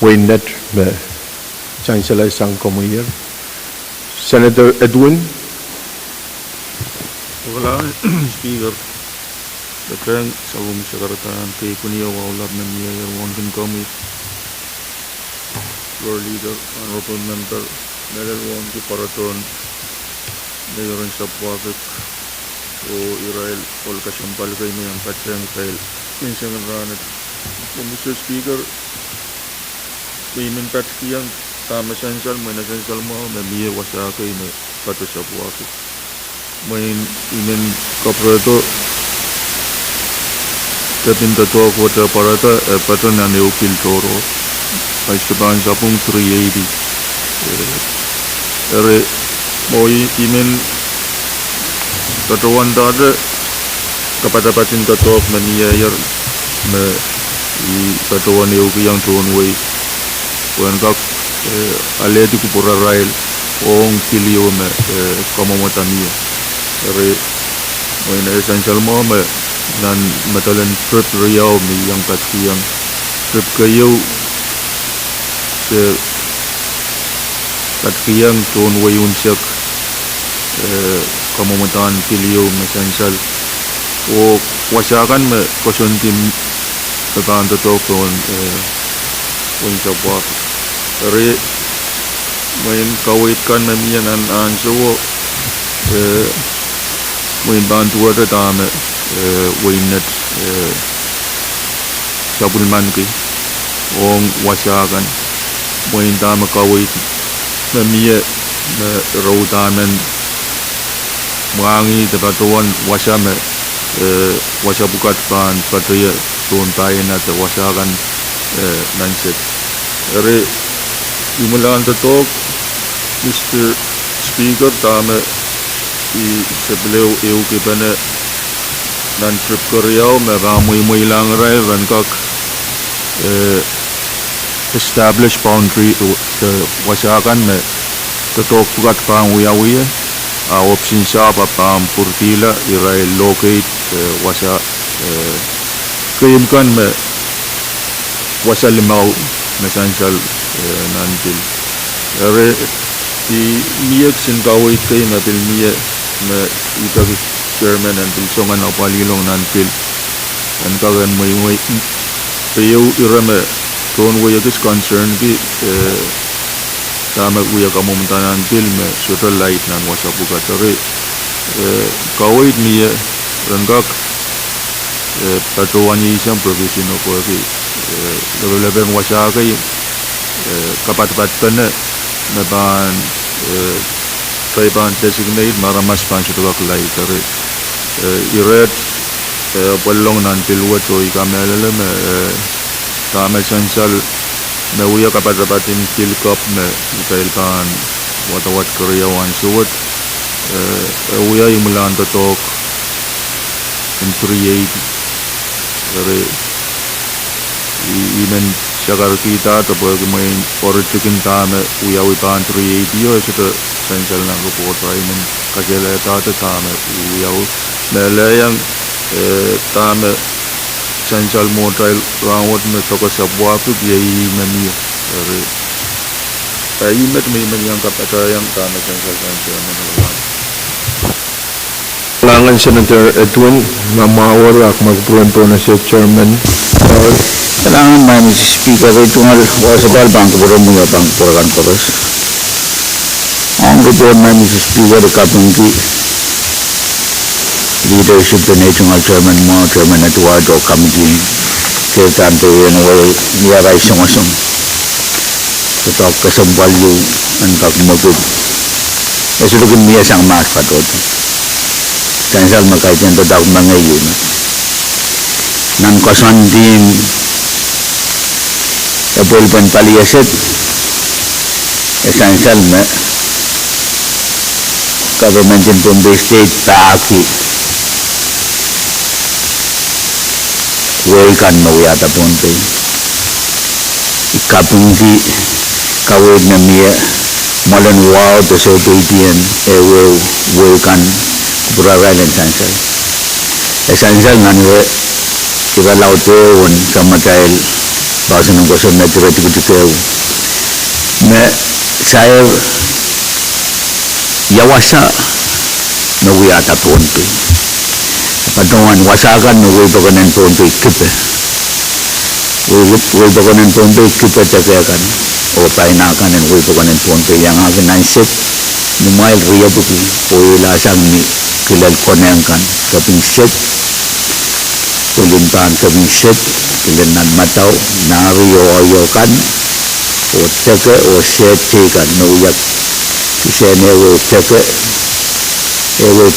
Waynet me chancellor sang komuyer Senator Edwin wala speaker datang sabum sekarang kay kunia wala na niya yung wankin kami floor leader honorable member medal wanki paraton mayroon sa Pahrek o Israel all kasampal kay may ang patrang Israel minsan ranat Mr. Speaker Pwuhng yang tama sensal may nasensal mo may miye wasa kay may pato sa Pahrek may imen kapreto tapin tato ko ta parata pato na neupil toro ay saban sa pung 380 ere moy imen katuan dada kapatapatin tato na niyayar na i katuan neupil yang tunway Pwuhng aleti kupura rail ong kilio me kamamotania ere moy na essential mo me nan matalan trip riyaw mi yang katkiyang trip kayo se katkiyang tunway unsak kamumutan pilio mesansal o wasakan me kosontim tekan tetok ton unsa buat re main kawitkan memianan anso main bantu ada tame winet sabulman ki ong wasakan main tame kawit memia rautamen wangi tebatuan wasame wasa bukat pan patria tuntai na te wasakan nanset re imulan tetok Mr. Speaker tame I sebelum eu kipane nan trip Korea me ramui lang rai rankak establish boundary the wasakan me tetok bukat pang wiya a option sa pa pam purtila irai locate wasa kayim kan me wasa limau mesansal nantil re I miyak sinkawit kay mapil miyak me itagi chairman and pilsongan apalilong nantil and kagan may payaw irame ton wayagis concern ki tama uya kamumunta nantil me social light nan wasapukat re kawit miyak rangkak patuanyi isang provision ko ki level wasakay kapat-pat pa na ban Taipan designate maramas panchutulak lai tare iret palong nantil wato ikamelele me tame sansal me uya kapat-patin kilkop me Taipan watawat Korea wan suwat uya imulan tatok in 38 tare imen Sagar kita atau main politikin tame uya wipan 380 yo sudah sensal nang report raimen kajela tata tame uya mele yang tame sensal motel rawat me toko sabwa tu dia memi imet me yang kapata yang tame sensal menolong Langan Senator Edwin Mamawar ak magpurento na siya chairman Kailangan may Mr. Speaker ito nga wasabal bang kaburan mo bang purakan koros. Ang report may Mr. Speaker kapang ki leadership na ito nga chairman mo, chairman at ward o committee kaya tanto yun wala niyaray sungasong tatok kasambal yung ang kakmagod esulugin niya sang mas patot kansal makait yung tatok mga yun nang kasandim Pwuhng paliaset essential me government in Pohnpei state paaki kan mawiyata Pohnpei ikapungki kawid na miya malan wow to so titian kan kupuraran essential nanwe kita laute on kamatail bahasa nung kosan na tira-tira me saya yawasa na wiyata Pohnpei patungan wasakan na wiyapakanan Pohnpei kipe wiyapakanan Pohnpei kipe takayakan o painakan ng wiyapakanan Pohnpei yang akin naisip numayal riyabuki o ilasang ni kilal konengkan kaping set kulintaan kaming set kilinan mataw nariyo-ayokan o teke o setikan nuyak kisene ewe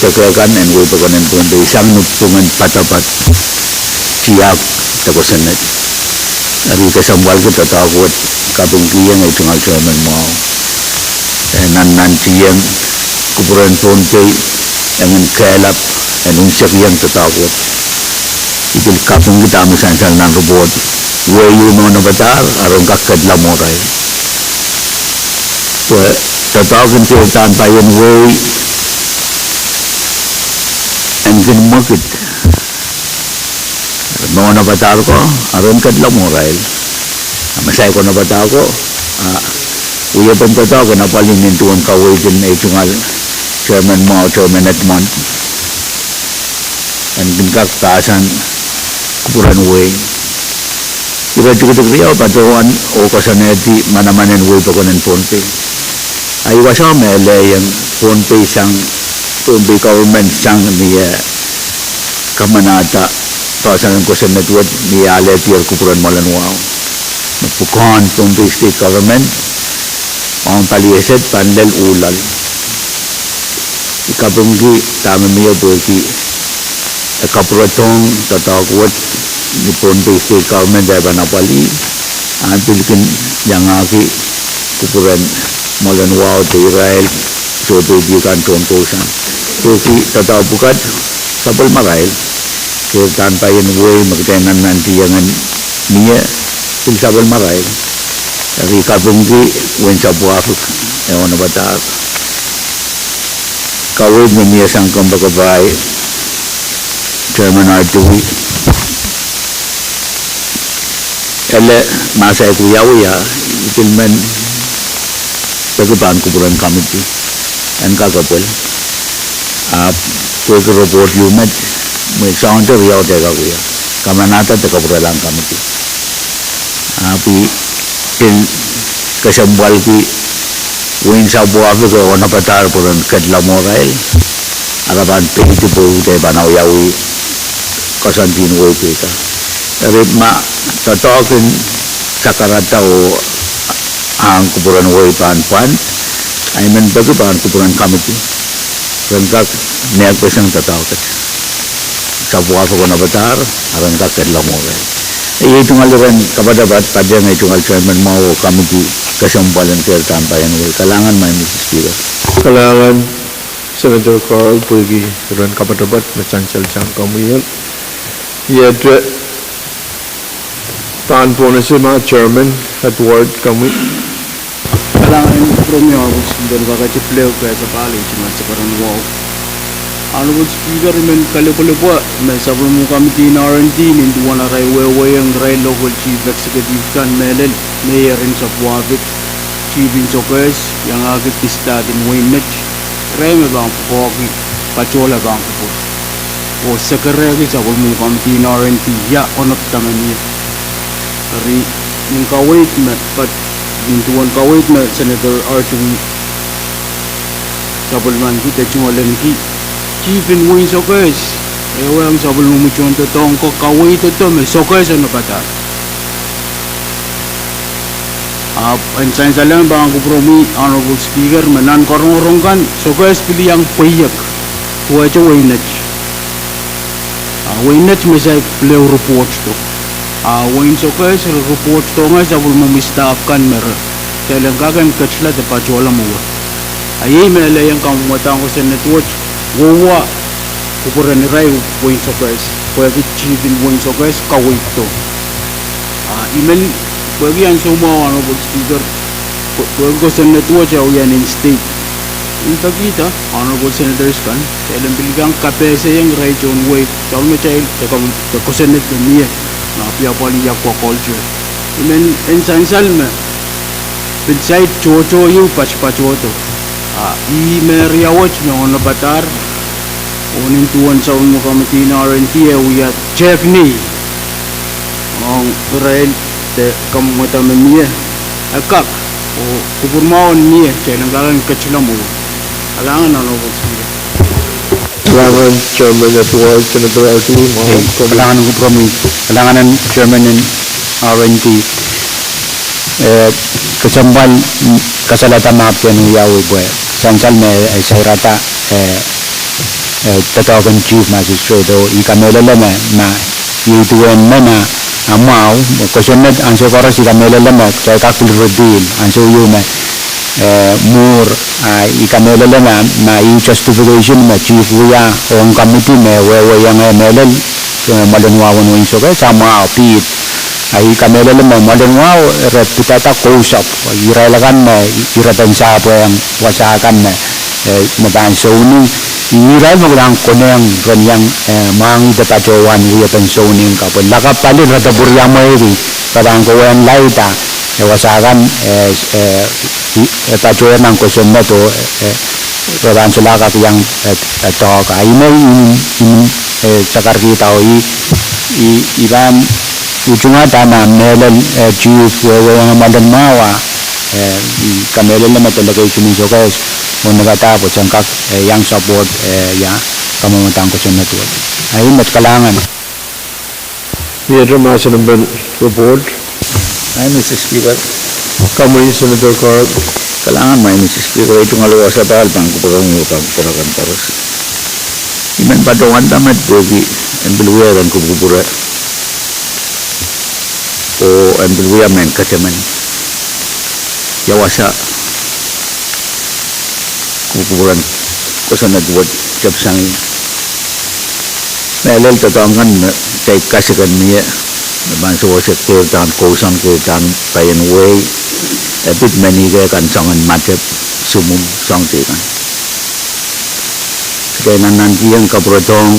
teke kan en we pakanan Pohnpei isang nupungan patapat siyak takosanet ari kasambal kita takut kapung kiyang ay tungal chairman mo nan siyang kupuran Pohnpei ang kailap en unsak yang tatakot ikil kapung kita misansal ng robot wayu mo na batar arong kakadla mo ray tatawagin tiyotan tayo way and kinumagit mo na batar ko arong kadla mo ray masay ko na batar ko uya pang tatawag na palinintuan kaway din na itungal Chairman Mao, Chairman Edmond, and Binkak Tasan, Kupuran Way. Ira juga kriya patuan o kasaneti manamanen way pakunan Pohnpei. Ay wasa mele yang Pohnpei sang Pohnpei government sang niya kamanata pasangan kasanet wad niya aletier Kupuran Malanwao. Napukan Pohnpei state government ang palieset panlel ulal. Ikabunggi tamamiya boki kapuratong tatakwat ni Pohnpei state government ay banapali ang pilikin yang aki Kupuran Malanwao te Israel so to di kanton kosan boki tatapukat sabal marail kaya tanpayin way magtenan nanti yangan niya pil sabal marail dari kabunggi wen sabuafuk ewan na batak kawid na niya sang kambagabay Chairman Artui ele masa kuya itilmen pagban Kupuran committee and kakapul quick report you met may sound riyaw teka kuya kamanata teka Kupuran committee api in kasambal ki win sa buafe ko na patar Puran kadla morail araban piti po te banaw yawi kasantin way kita rima tatokin sakarata o ang Kupuran way pan ay men bagi pan Kupuran committee rangkak niag pesang tatakat sa buafe ko na patar arangkak kadla morail itu ngaliran kapadabat pada ngay tungal Chairman Mao committee kasambalan kaya tampayan way kalangan may Mr. Speaker. Kalangan Senator Carl Pwuhng ran kapadabat macansal sang kamuyan. Yadre tan po na si mga chairman at ward kami. Kalangan Romeo was the Vagachiplew kaya sa college man sa Paranwao. Honorable Speaker, men kalipulipwa, may sabon mo committee na R&D, ninduwan na rayway ang Ray Local Chief Executive kan Melel, Mayor in sa Pwuhng, Chief in Sokes, yang agad pistatin Waynech, Ray me bang Pahrek, Pachola bang po. O Secretary sabon mo committee na R&D, ya onot taman niya. Kari, yung kawait na, ninduwan kawait na Senator Artui, sabon man kita chungalan ki, Chief in Wing Sokes, ang sabal mo muchon to tong ko kaway to may Sokes ano kata. Ang sa lang ba ang kupromi Honorable Speaker manan korong kan Sokes pili ang payak. Huwa cho Waynech. Waynech masay play report to. Wing Sokes report to nga sabal mo staff kan mer. Kailan kagan kachla de pachola mo. Ayay malay ang kamumatang ko sa network. Wawa Kupuran ni Ray Wing Sokes, pwede Chief in Wing Sokes, kawit to. Imen, pwede yan sumawa, Honorable Speaker, pwede ko sa network siya yan in state. Yung tagita, Honorable Senators kan, kailan biligang kapese yung Ray John Way, sabi mo siya, ko sa net na niya, napiya po niya aquaculture. Imen, ensansal me, pinsay chocho yung pachpachoto. I-meriawach na ako nabatar unin tuwan sa unmo committee na R&D uyat check ni ang Israel te kamataman niya akak o kupurmaon niya kaya nanggalang kachila mo alangan na no Kalangan Chairman at ward Senator Artui. Kalangan ng kupromi, kalangan ng Chairman ng R&D kasambal kasalata maapyan ng yawi boy sansal me sairata tatawagan Chief Magistrate o ikamelalama na yutuan na amaw kusunod ang sokoras ikamelalama kaya kakilrodin ang suyuma mur ikamelalama na i-justification na Chief Uya o ang committee me wewayang melal malunwawan mo yung sokay sama apit ay kamelalama malunwaw reputata kusap iralakan na iratan sa po ang wasakan na matansoning iral mo lang koneng kanyang mangi datajowan wiyatan zoning kapon lakapalin rataburya mo iri parang kawan laita wasakan tajoyan ng kusyon na to Reban sulaka yang talk email in cakar kita iban ujungnya tanah melon juif yang madan mawa kamelon lama terlalu kini jokas menegata pocangkak yang support ya kamu mentang kocon itu ini mat kalangan Ni drama number report. Ay Mr. Speaker Kamu ini senator card. kalangan may Mr. Speaker itu ngaluwas sa tahal pang kupurakan terus iman patungan tamat bagi embeluaran kupura o embeluaran men kacaman yawasa kupuran kosana buat capsangi melel tatangkan kay kasikan niya banso sa kirtan kosan kirtan payan way epit mani kaya kansangan matep sumum sangtikan kaya nananti ang kaprotong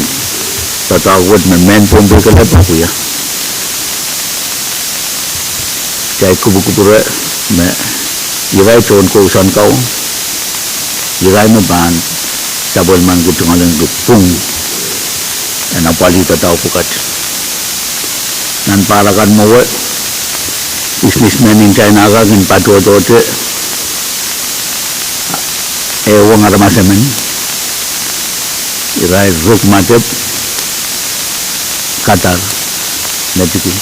tatawad na men Pohnpei kalap ako ya kaya kubukupura na iray chon kosan kau iray maban sabol man gutungalan Pwuhng na pali tataw pukat nan parakan mawa businessman in China kagin patuotote ewa nga ramasaman iray ruk matep Qatar natiki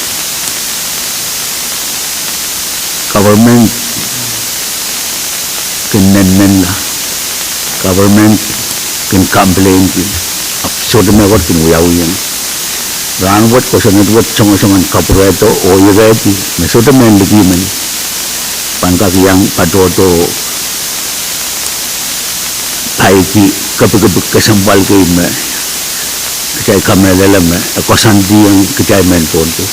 government kin la government kin complain ki so de me wat kin uyawiyan ran wat ko sanad wat songo-songon kapureto o ireti me so de men ligiman pangkak yang patuoto ki kapag kasambal ko me kaya kamera me kosanti yang kaya men Pohnpei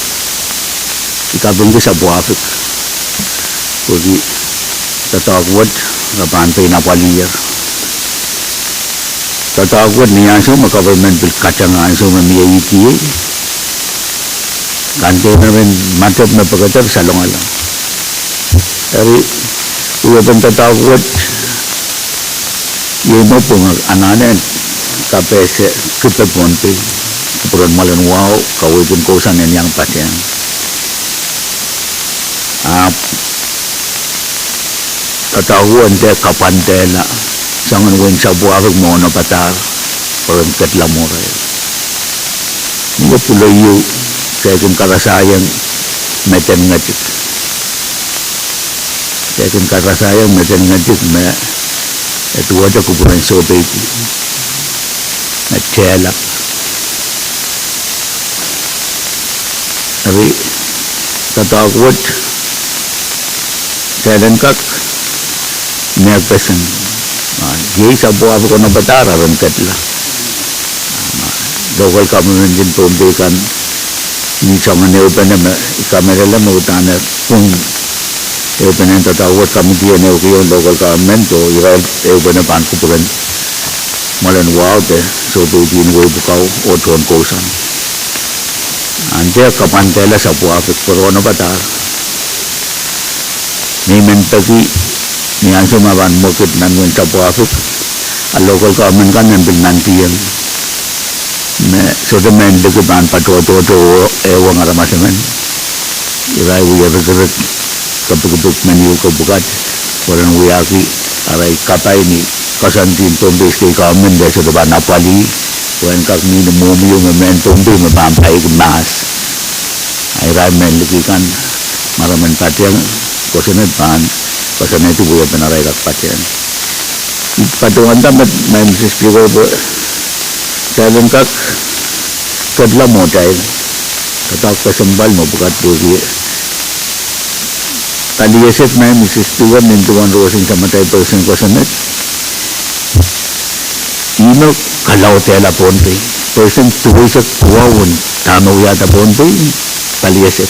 ikabung ko sa Pwuhng kugi tatawad Pohnpei na paliyar tatawad niya so government bil kacangan so mamiyiti kanto na rin matap na pagkatar salong alam dari uya pang tatawad yun mo pong ananen kapese kita Pohnpei keperluan malan wow kawai pun kosan yang pasien tatawad dia kapan tela sangan wen sa Pwuhng mo na patar parang katlamore mo pulay yu kaya kung karasayang meten ngatik kaya kung karasayang meten ngatik ito wada kupuran sobe iti nagtiyalak tapi tatawad kailan kak nagpasan yay sa Pwuhng ko na batara rin katla local government din Pohnpei kan ni sama ne open na kamera la mo tana kung open na tatawad kami dia ne ukiyon local government to iral open na pan kupuran malan wow te so to din wo bukaw o ton kosan ante kapan tela sa Pwuhng corona batar ni mentagi ni anso maban mokit nan wen sa Pwuhng a local government kan nan bil nantiyan me so the men de ban patuoto ewa nga ramasaman iray uya regret kapag menu ko bukat walang uyaki aray kapay ni kasantin Pohnpei kay government de so ban napali wen kak ni momi yung men Pohnpei mabampay mas ay ray men likikan maraman patiang kosanat pan kosanat itu buya penaray kak patiang patungan tamat may Mrs. Speaker kailan kak kadla mo dahil katak kasambal mo bukat bugi taliyasip na Mrs. Pwuhng nintuan rosing sa matay person ko sanat ino kalaw tela Pohnpei person tuwisak tuwawon tamaw yata Pohnpei taliyasip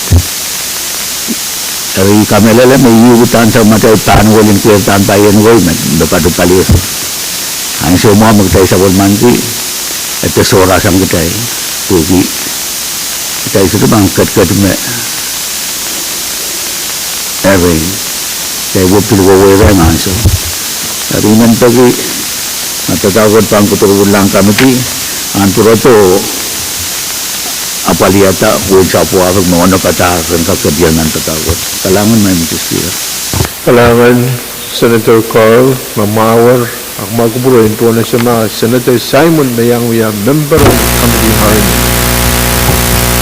dari kamelala may iutan sa matay tanwaling kwirtan payan way napado taliyasip ang semua magtay sa Pohnpei ito soras ang kitay kugi kitay sa kat me every kay wapil ko way rin anso tapi man pagi Natatawag pang kuturulang kamiti anturo to apaliata kung sa puwag mga nakatahakan kakabyangan tatawag. Kalangan may Mr. Speaker. Kalangan Senator Carl Mamawar ang magkuburo ito na siya mga Senator Simon Mayangwia, member of the Committee Harmony.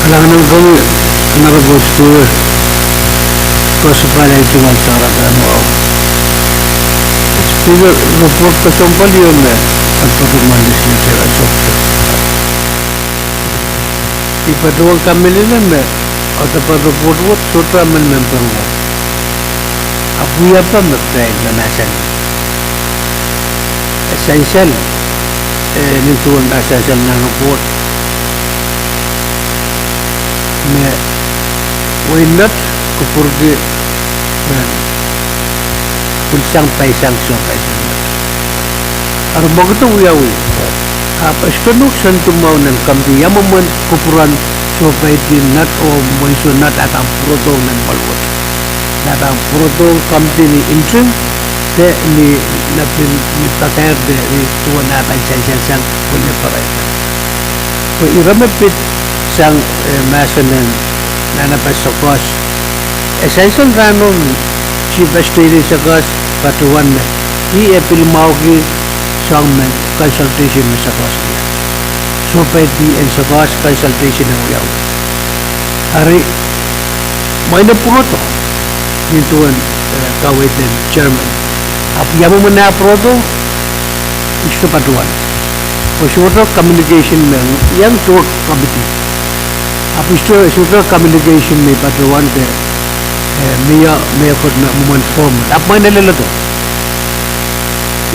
Kalangan ng kami, Honorable Speaker, Kosupala ito ang saratan mo. Speaker, report ka siyang paliyon na pagpatuman Legislature at Sokso. Ipatuwag kami nila na at report what sutra man member mo. Apuya pa magdahil na nasan. Essential. Nito ang essential na report. Na why not kupurgi punsang paisang so paisang na. Aro bagito uyawi. Paskano san tumaw ng kampi yamaman kupuran so paitin nat o moiso nat atang proto ng balwot. Natang proto kampi ni interim de ni napin ni pater de ni tuwa natang sang punya pareta. So iramapit sang masanan nanapasokos essential ranon chief asteri sakos patuan me i apil maugi sang men consultation me sakos dia so pedi en sakos consultation ang yaw ari may na puroto nituan kawitin chairman ap yamu mana puroto isto patuan Sutra communication में yang tour committee आप sutra communication में पत्रवान के मिया खुद में moment form आप मैंने ले लो तो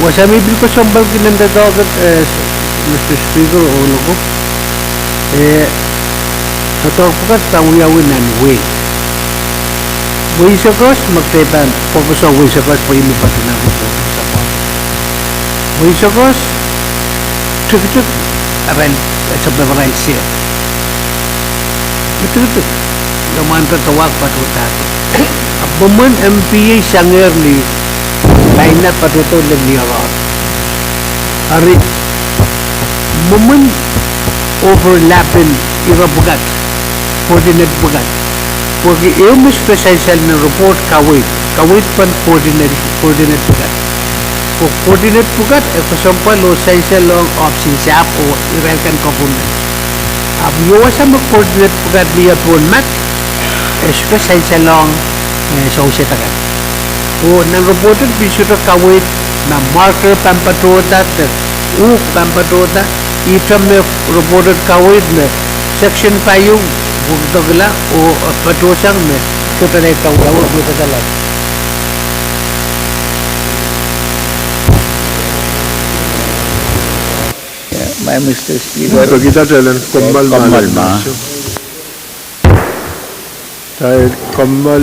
वैसा भी बिल्कुल संभव कि नंदा तो अगर Mr. Speaker और लोगों तो पकड़ ताऊया हुए नन वे वही सकस मकतेban fokus on वही सकस पही में पतना वही सकस tuk-tuk aran sabda baran siya tuk-tuk naman tatawag patutat apaman MPA sanger ni lainat patuto nagniyawan hari momen overlapping irabugat coordinate bugat pagi yung special na report kawit pan coordinate bugat coordinate pugat example lo essential long option siap o irelkan component ab yo sa mag coordinate pugat niya pun mat essential long so siya tagan o nang reported bisuto kawit na marker pampatota u pampatota itam me reported kawit na section 5 bugdagla o patosang me kutane kawaw bugdagla May Mr. Speaker. So kita jalan Kamal Ma. Tayo Kamal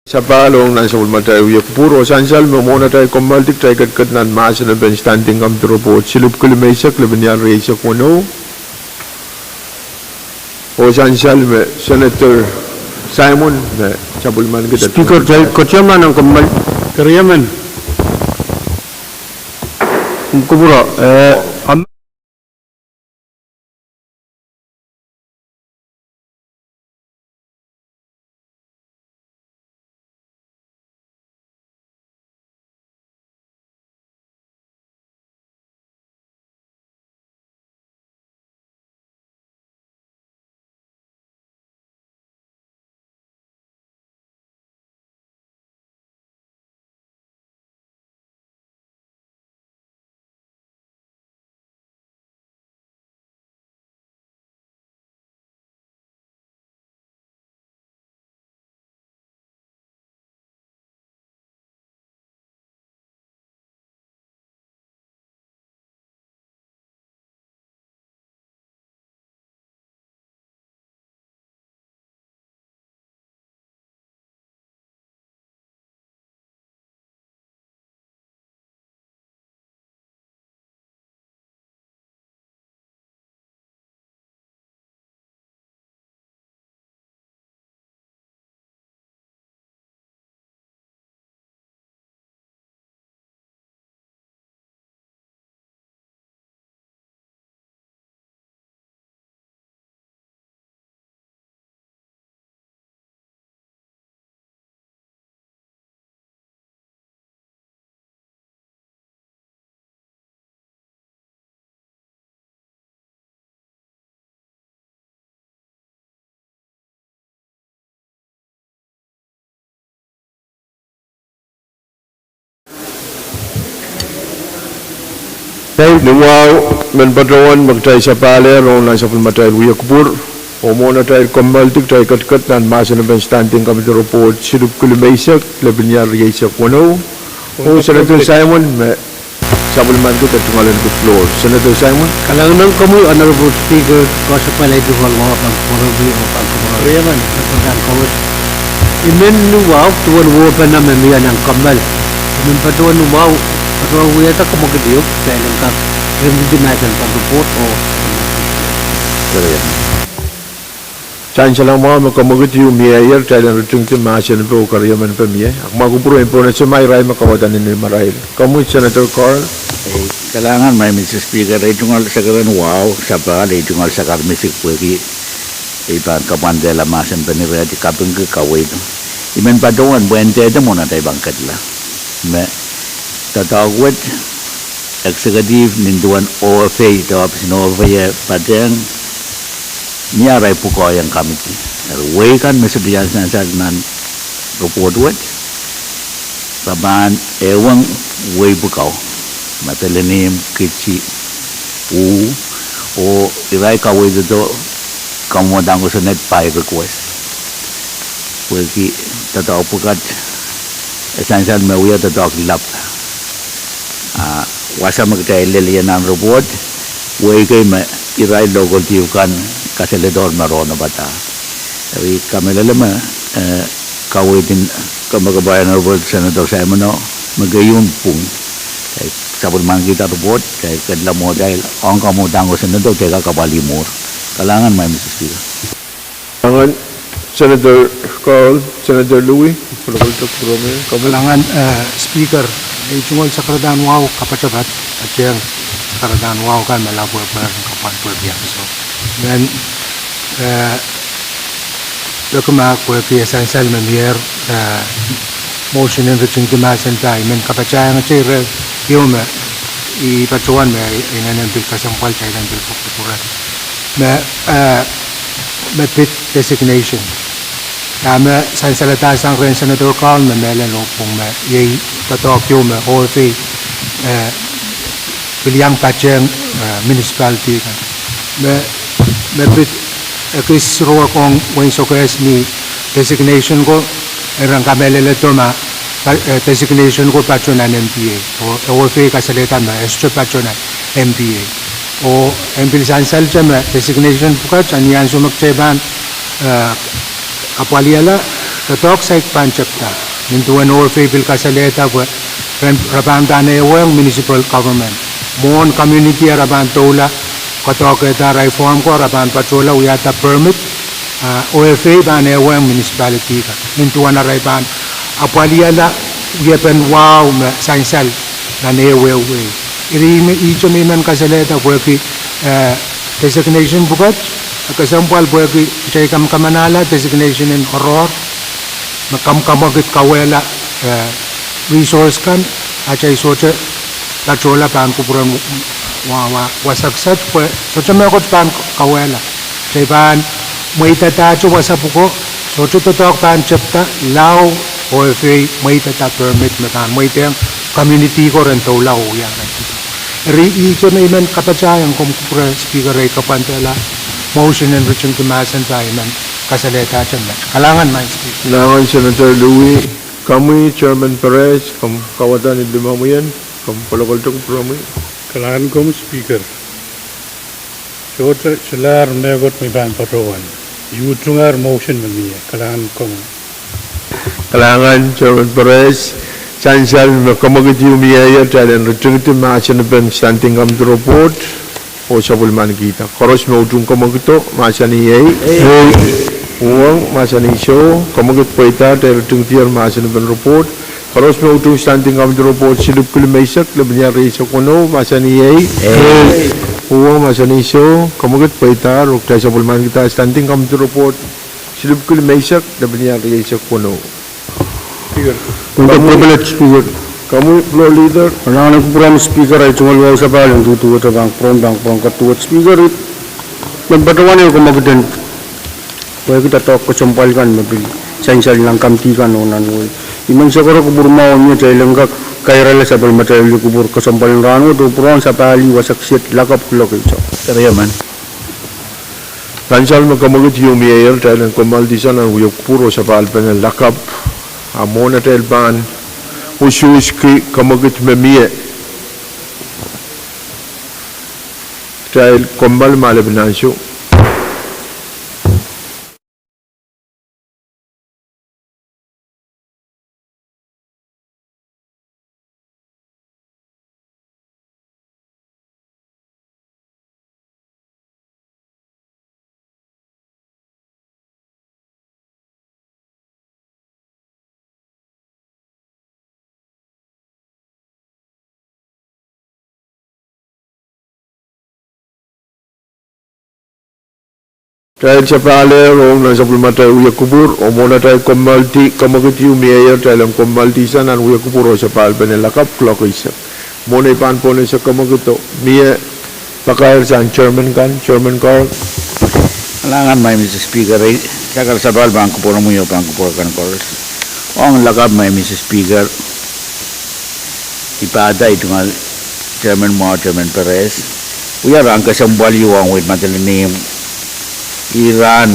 Sa palong na sa ulma tayo uyak puro sansal mamona tayo kumaltik tayo kat nan maasa na ben standing kam turupo silup kulimaysak laban yan reysa kuno o sansal me Senator Simon me sa bulman kita Speaker tayo kutyaman ang kamal Kariyaman. kubura Nuwaw men patrawan magtay sa paler o nasa pulmatay uyak pur o mona tayo kumaltik tayo kat nan maasa na ben standing kam turupo silup kulimaysak laban yan reysa kuno o Senator Simon me sa bulman kita tungalan ko floor Senator Simon kalangan kamu honorable speaker kuasa palay duwal mga pagpurabi o pagpurabi Kariyaman. sa pagkaan kawas imen nuwaw tuwan wapan na mamiyan ang kamal imen patuwan nuwaw patuwan wiyata kamagadiyo dahil ang kak remedimasan pag-report o Saan siya lang mga magkamagot yung mayor tayo lang rutung tim maasa na po karyaman pa miya ak magupuro po na sa may ray makawatan ni marahil kamu Senator Carl Kailangan may Mr. Speaker ay tungal sa karan wow sa pala ay tungal sa karmisik po ipan kapandela masan pa ni Rati kapeng kaway no. Iman pa doon buwente ito muna tayo bangkat la. Tatawag executive ninduan OFA tapos OFA pateng niyaray po ko yung committee. Way kan mesedian sa nan report wet. Taban ewang way bukaw. Matelenim kichi o iray kaway dito kamodang ko sa net pay request. Wagi tataw po kat essential mawia tataw lap. Wasa magtailil yan ang report way kay iray local tiukan kasalidor marona bata tapi kami lalama kaway din kamagabayan ng report Senator Simon no magayun Pwuhng kay sabon man kita report kay kadla mo dahil ang kamudang ko Senator kay kakabalimor kalangan may Mr. Speaker Kalangan Senator Carl Senator Louie kalangan Speaker ay tungkol sa karadaan wow kapacabat at yung karadaan wow kan malabo pa ng kapan po biyak so then dokumak po essential manier motion in reaching dimasan tayo men kapacaya ng chair yung i patuan may inanan bil kasampal tayo ng bil pupuran na pit designation Kami sansalata sang rin Senator Carl Memelan upong yay tatok yung OFA Pwuhng Pacheng municipality mepit kis ruwa kong wing sokres ni designation ko erang kamelele to designation ko patronan MPA o OFA kasalita ma estro patronan MPA o MPL sansal jama designation pukat aniyan sumakcheban kapwaliala totok sa ikpanchapta nintuan OFA bil kasaleta ko rabam dane wang municipal government mon community rabam tola kotok eta reform ko rabam patola uyata permit OFA dane wang municipality ka nintuan na rabam apaliala yepen wow me sainsal na newe iri me icho me man kasaleta ko ki designation bukat kasampal ko ki chay kam kamanala designation in horror makam-kamagit kawela resource kan achay soche tachola pan kupuran wasaksat ko soche makot pan kawela chay pan may tatacho wasapuko soche totok pan chapta lao OFA may tata permit mekan may tayang community ko rin tawla o yan ri-icho na iman kapachayang kung kupuran speaker ay kapantala motion and return to mass and iman kasaleta dyan na. Kalangan man speaker. Kalangan Senator Louie, kami Chairman Perez, kawatan ni mo yan, palakal ito ko Kalangan ko speaker. Shota silar negot may ban patrowan. Yutungar motion maniya. Kalangan ko. Kalangan Chairman Perez, sansal makamagit yung miyaya tayo return to mass and standing come to report o sa bulman kita. Koros mo utong kamagito, masa ni Pwuhng, masa ni show, kamagit po ita, dahil itong tiyan masa ni report. Karos mo utong standing up the report, silip kulimaysak, laban niya rin sa kuno, masa ni Pwuhng, masa ni show, kamagit po ita, rukta sa bulman kita, standing up the report, silip kulimaysak, laban niya rin sa kuno. Speaker. Untuk privilege speaker. Kamu floor leader. Kalangan ko pura speaker ay tungal wala sa balang tutuwa sa bang katuwat speaker. Nagbatawan yung kumagitin. Kaya kita talk ko sampal kan mabil. Sainsal lang kamti kan nonan woy. Iman sa kara kubur mao niya chay lang kaya rela sa bal matay kubur ko sampal rano do puron sa pali wasak sit lakap kulok ito. Kaya man. Kansal magkamagit yung mayor dahil ang kumaldisan ang uyok puro sa palpan ng lakap. Amona dahil ban usus ki kamagit memie. Dahil kumbal malabinansyo. Dahil sa pala, rong nasa pulmatay uya kubur, o muna tayo kumalti, kamagit yung mayor, dahil ang kumaltisan ang uya kubur o sa palpa nila kap, klok isa. Muna ipan po na sa kamagito, miya, pakayar saan, Chairman Carl. Kalangan may Mr. Speaker, kakal sa bal bang kupura mo yung pangkupura kan Carl. O ang lakab may Mr. Speaker, ipada ito nga Chairman Perez, uya rang kasambal yung with matalinim, Iran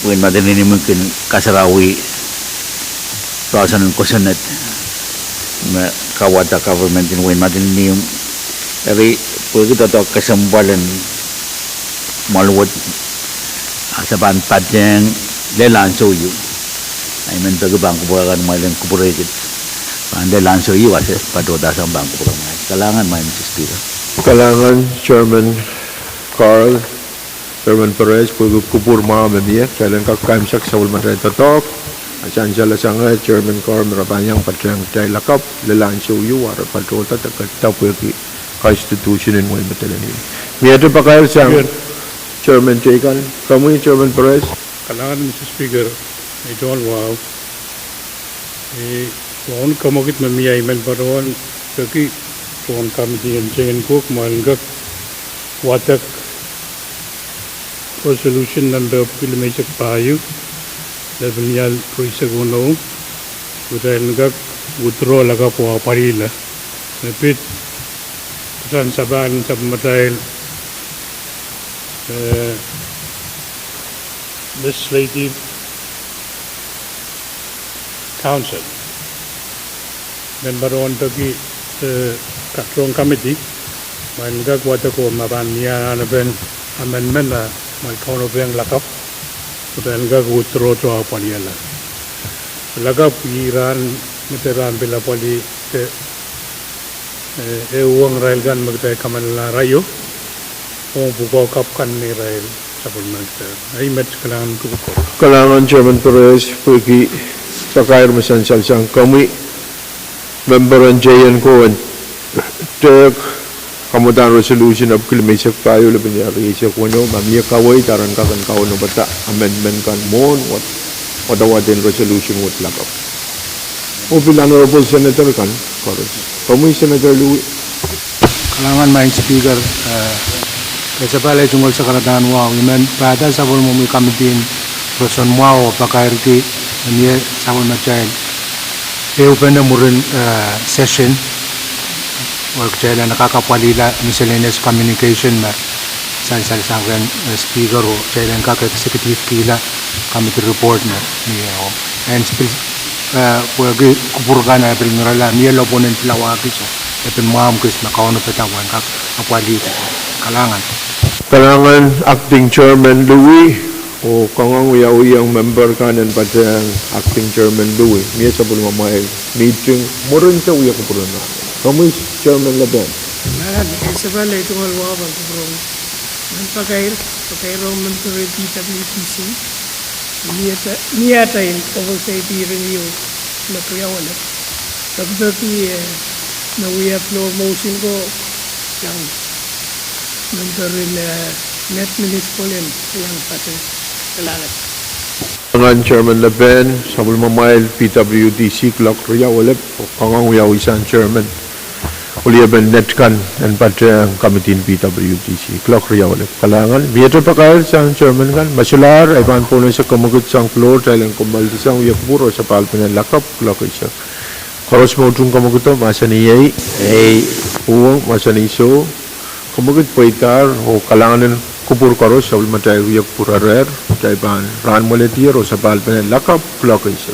when madalini mungkin kasarawi perasaan kosanet kawata government in when madalini dari kita tahu kesembalan maluat asaban padeng lelan soyu I mean bang kuburan mailen kuburekit lelan soyu ase padoda sa bang kuburan kalangan main speaker Kalangan Chairman Carl, Chairman Perez, kubur mga niya, kailan kakamsak sa ulmatay tatok, asan siya lasanga, Chairman Carl, marapanyang patlang tayo lakap, lalaan siya uyu, wara patota, takatapo yung constitution in way matalanin. Miyata pa kayo sa Chairman Chaykan, kamu yung Chairman Perez? Kalangan Mr. Speaker, ito all wow. Tuon kamagit mamiyay man paruan, kaki tuon kami diyan jangan kuk malgak watak resolution number kilometer payu level nial proisa gono udai ngak withdraw laga po parila nepit san saban sab matail legislative council member on tagi katrong committee man ngak wata ko maban niya na ben amendment na may kono bang lakap udai ngak withdraw to parila lagap iran meteran bila poli te uang rail gan magte kamala rayo o buko kapkan ni rail sabun magte ay met kalangan ko Kalangan Chairman Perez pergi pakair mesan salsang kami member JN ko tek kamutan resolution of kilometer payo lebih nyari siya kuno mamia kawai taran kakan kau no bata amendment kan mon what the resolution would lakap. Open honorable senator kan korus. Kami Senator Louis. Kalangan main speaker kesa pala tungkol sa karatahan wow iman pada sa mo mi kamitin person wow pakairti niya sa mo child open na murin session work child na nakakapalila miscellaneous communication na sa speaker o child na kaka-executive kila committee report na niya and pwede kupurga na pilnurala niya loponen pilawaki siya epin muam kis nakaon petawan kak apalita Kalangan acting chairman Louis o kangang uyang member kanan pada acting chairman Louis niya sa bulma may meeting moron sa uyak ko puro na kami chairman Laben sa balay tungkol wabang ko pagkair menteri PWTC niya tayo tungkol sa itirenew na kuyawan tapi na we have no motion ko yang menteri net municipal yang pati kailangan Kalangan chairman Laben sa bulma may PWTC clock riya walip o kangang uyaw isang chairman uliaben net kan and pada committee PWTC clock riya walip kalangan biya pakair sa chairman kan masular ay pan puno sa kumugot sang floor talang kumbal isang uyak puro sa palpinan lakap clock isa Koros mo tung kumugot masa niyay ay Pwuhng masa niso kumugot paitar o kalangan kupur koros sa ulmatay uyak pura rer kay pan ran moletier o sa palpinan lakap clock isa